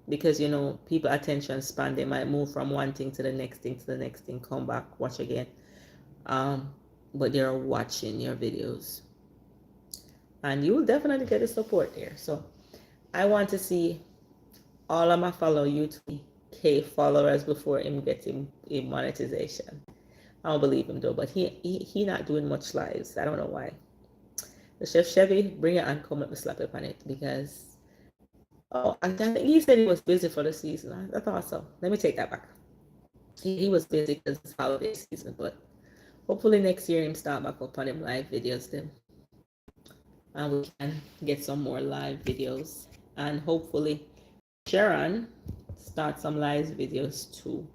because, you know, people attention span, they might move from one thing to the next thing to the next thing, come back, watch again. But they're watching your videos, and you will definitely get the support there. So I want to see all of my follow YouTube K followers before him getting a monetization. I don't believe him though, but he not doing much lives. I don't know why. The Chef Chevy, bring it and come, let me slap up on it, because I think he said he was busy for the season. I thought so. Let me take that back. He was busy because it's holiday season, but hopefully next year him start back up on him live videos then, and we can get some more live videos. and hopefully Sharon start some live videos too.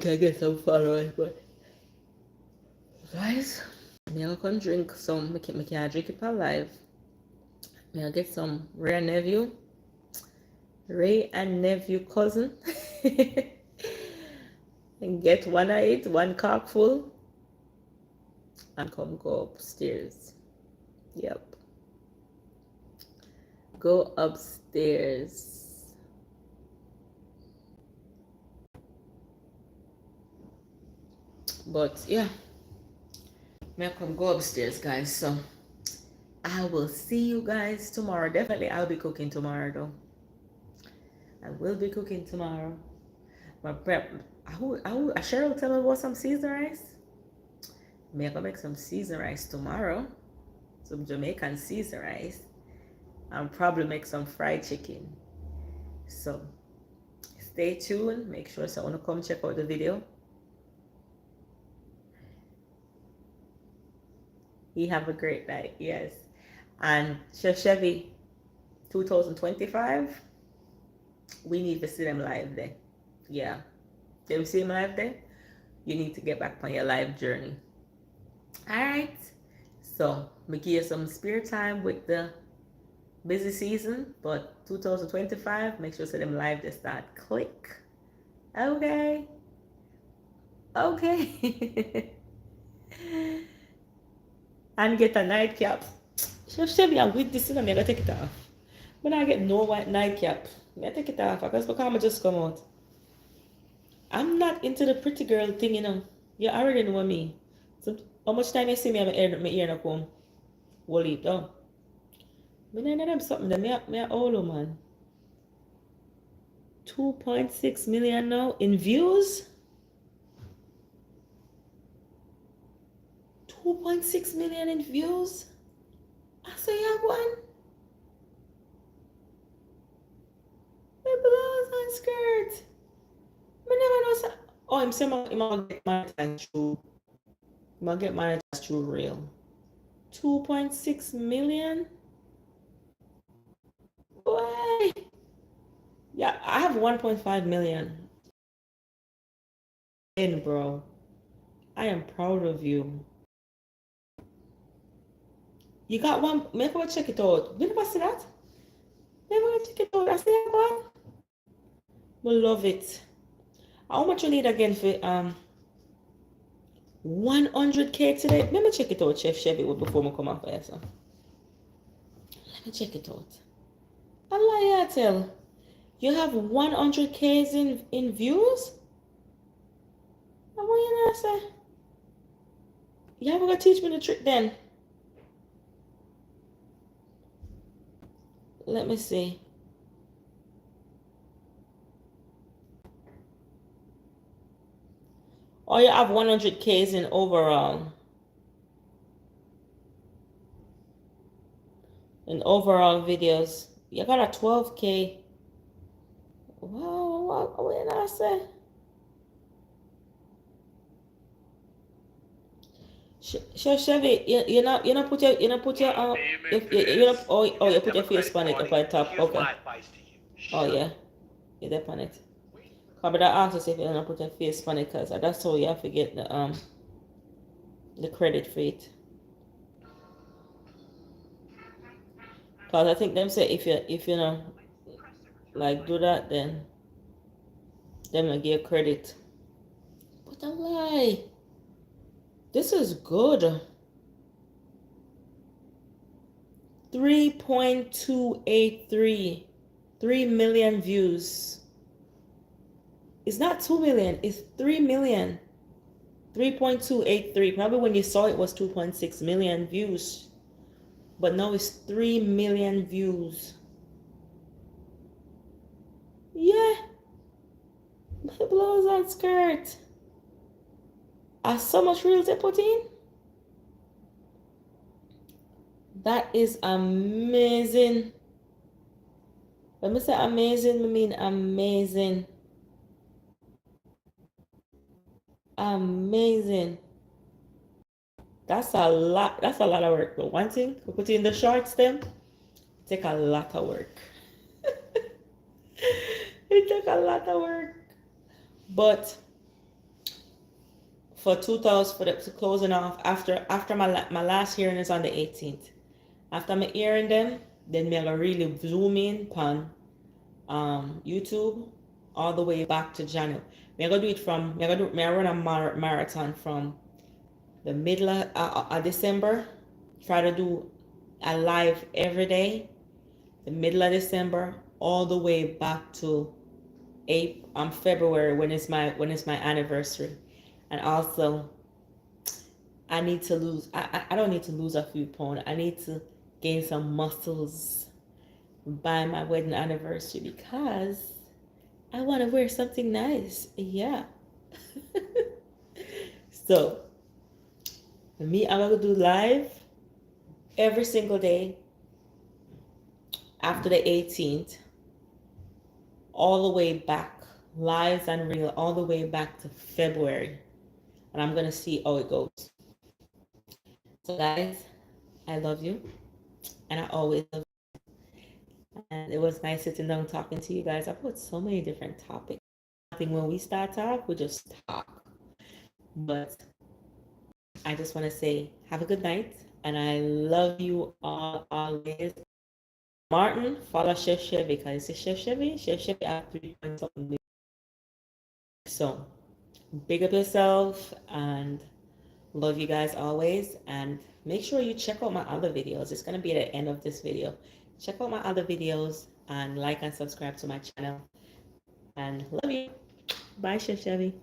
Can get some followers, but guys, me I can drink some. Me can drink it for live. Me I get some Ray and nephew cousin, and get one of it, one cock full, and come go upstairs. Yep, go upstairs. But yeah, me I come go upstairs, guys. So I will see you guys tomorrow. Definitely, I'll be cooking tomorrow, though. I will be cooking tomorrow. My prep. Cheryl tell me about some seasoned rice. Me I gonna make some seasoned rice tomorrow. Some Jamaican seasoned rice. And probably make some fried chicken. So stay tuned. Make sure someone come check out the video. He have a great night. Yes. And Chef Chevy 2025. We need to see them live there. Yeah. Them see them live there. You need to get back on your live journey. Alright. So me give you some spare time with the busy season, but 2025, make sure to them live they start click. Okay. Okay. And get a nightcap. Chef Chevy, I'm with this, and I'm gonna take it off. But I get no white nightcap. I take it off because I just come out. I'm not into the pretty girl thing, you know. You already know me. So how much time you see me, my ear not come? Will it down? But then them something that me old man. 2.6 million now in views. 2.6 million in views. I say you have one. My blouse and skirt. I never know. Oh, I'm saying I'm gonna get monetized through. I'm gonna get monetized through real. 2.6 million. Boy. Yeah, I have 1.5 million. In bro. I am proud of you. You got one. Maybe go check it out. You never see that? Maybe go check it out. I see that one. We love it. How much you need again for 100K today? Let me check it out, Chef Chevy, before we come off here. So. Let me check it out. Allah, I tell. You have 100Ks in views? And what you know say? You ever gonna teach me the trick then? Let me see. Oh, you have 100Ks in overall. In overall videos. You got a 12K. Wow, what did I say? Chevy, you not put your you put your you put your face on it up on top. Okay. Oh yeah, you dip on it. But I asked us if you don't put your face on it, cause that's how you have to get the credit for it. Cause I think them say if you know like do that, then them will give credit. But I lie. This is good. 3.283. 3 million views. It's not 2 million, it's 3 million. 3.283. Probably when you saw it was 2.6 million views. But now it's 3 million views. Yeah. My blouse and skirt. So much reels they put in. That is amazing. When I say amazing, I mean amazing. Amazing. That's a lot of work. But one thing, we put in the shorts them. Take a lot of work. It took a lot of work. But for 2000, for the closing off, after my last hearing is on the 18th. After my hearing them, then me I gonna really zoom in on YouTube all the way back to January. Me I gonna do it from me I run a marathon from the middle of December. Try to do a live every day, the middle of December, all the way back to February when it's my anniversary. And also I need to lose I don't need to lose a few pounds. I need to gain some muscles by my wedding anniversary because I want to wear something nice. Yeah. So me, I'm gonna do live every single day after the 18th, all the way back, lives and real, all the way back to February. And I'm gonna see how it goes. So guys, I love you. And I always love you. And it was nice sitting down talking to you guys. I put so many different topics. I think when we start talk, we just talk. But I just want to say have a good night. And I love you all always. Martin, follow Chef Chevy because it's Chef Chevy. Chef Chevy at 3 point something. So big up yourself and love you guys always. And make sure you check out my other videos. It's going to be at the end of this video. Check out my other videos and like and subscribe to my channel. And love you. Bye, Chef Chevy.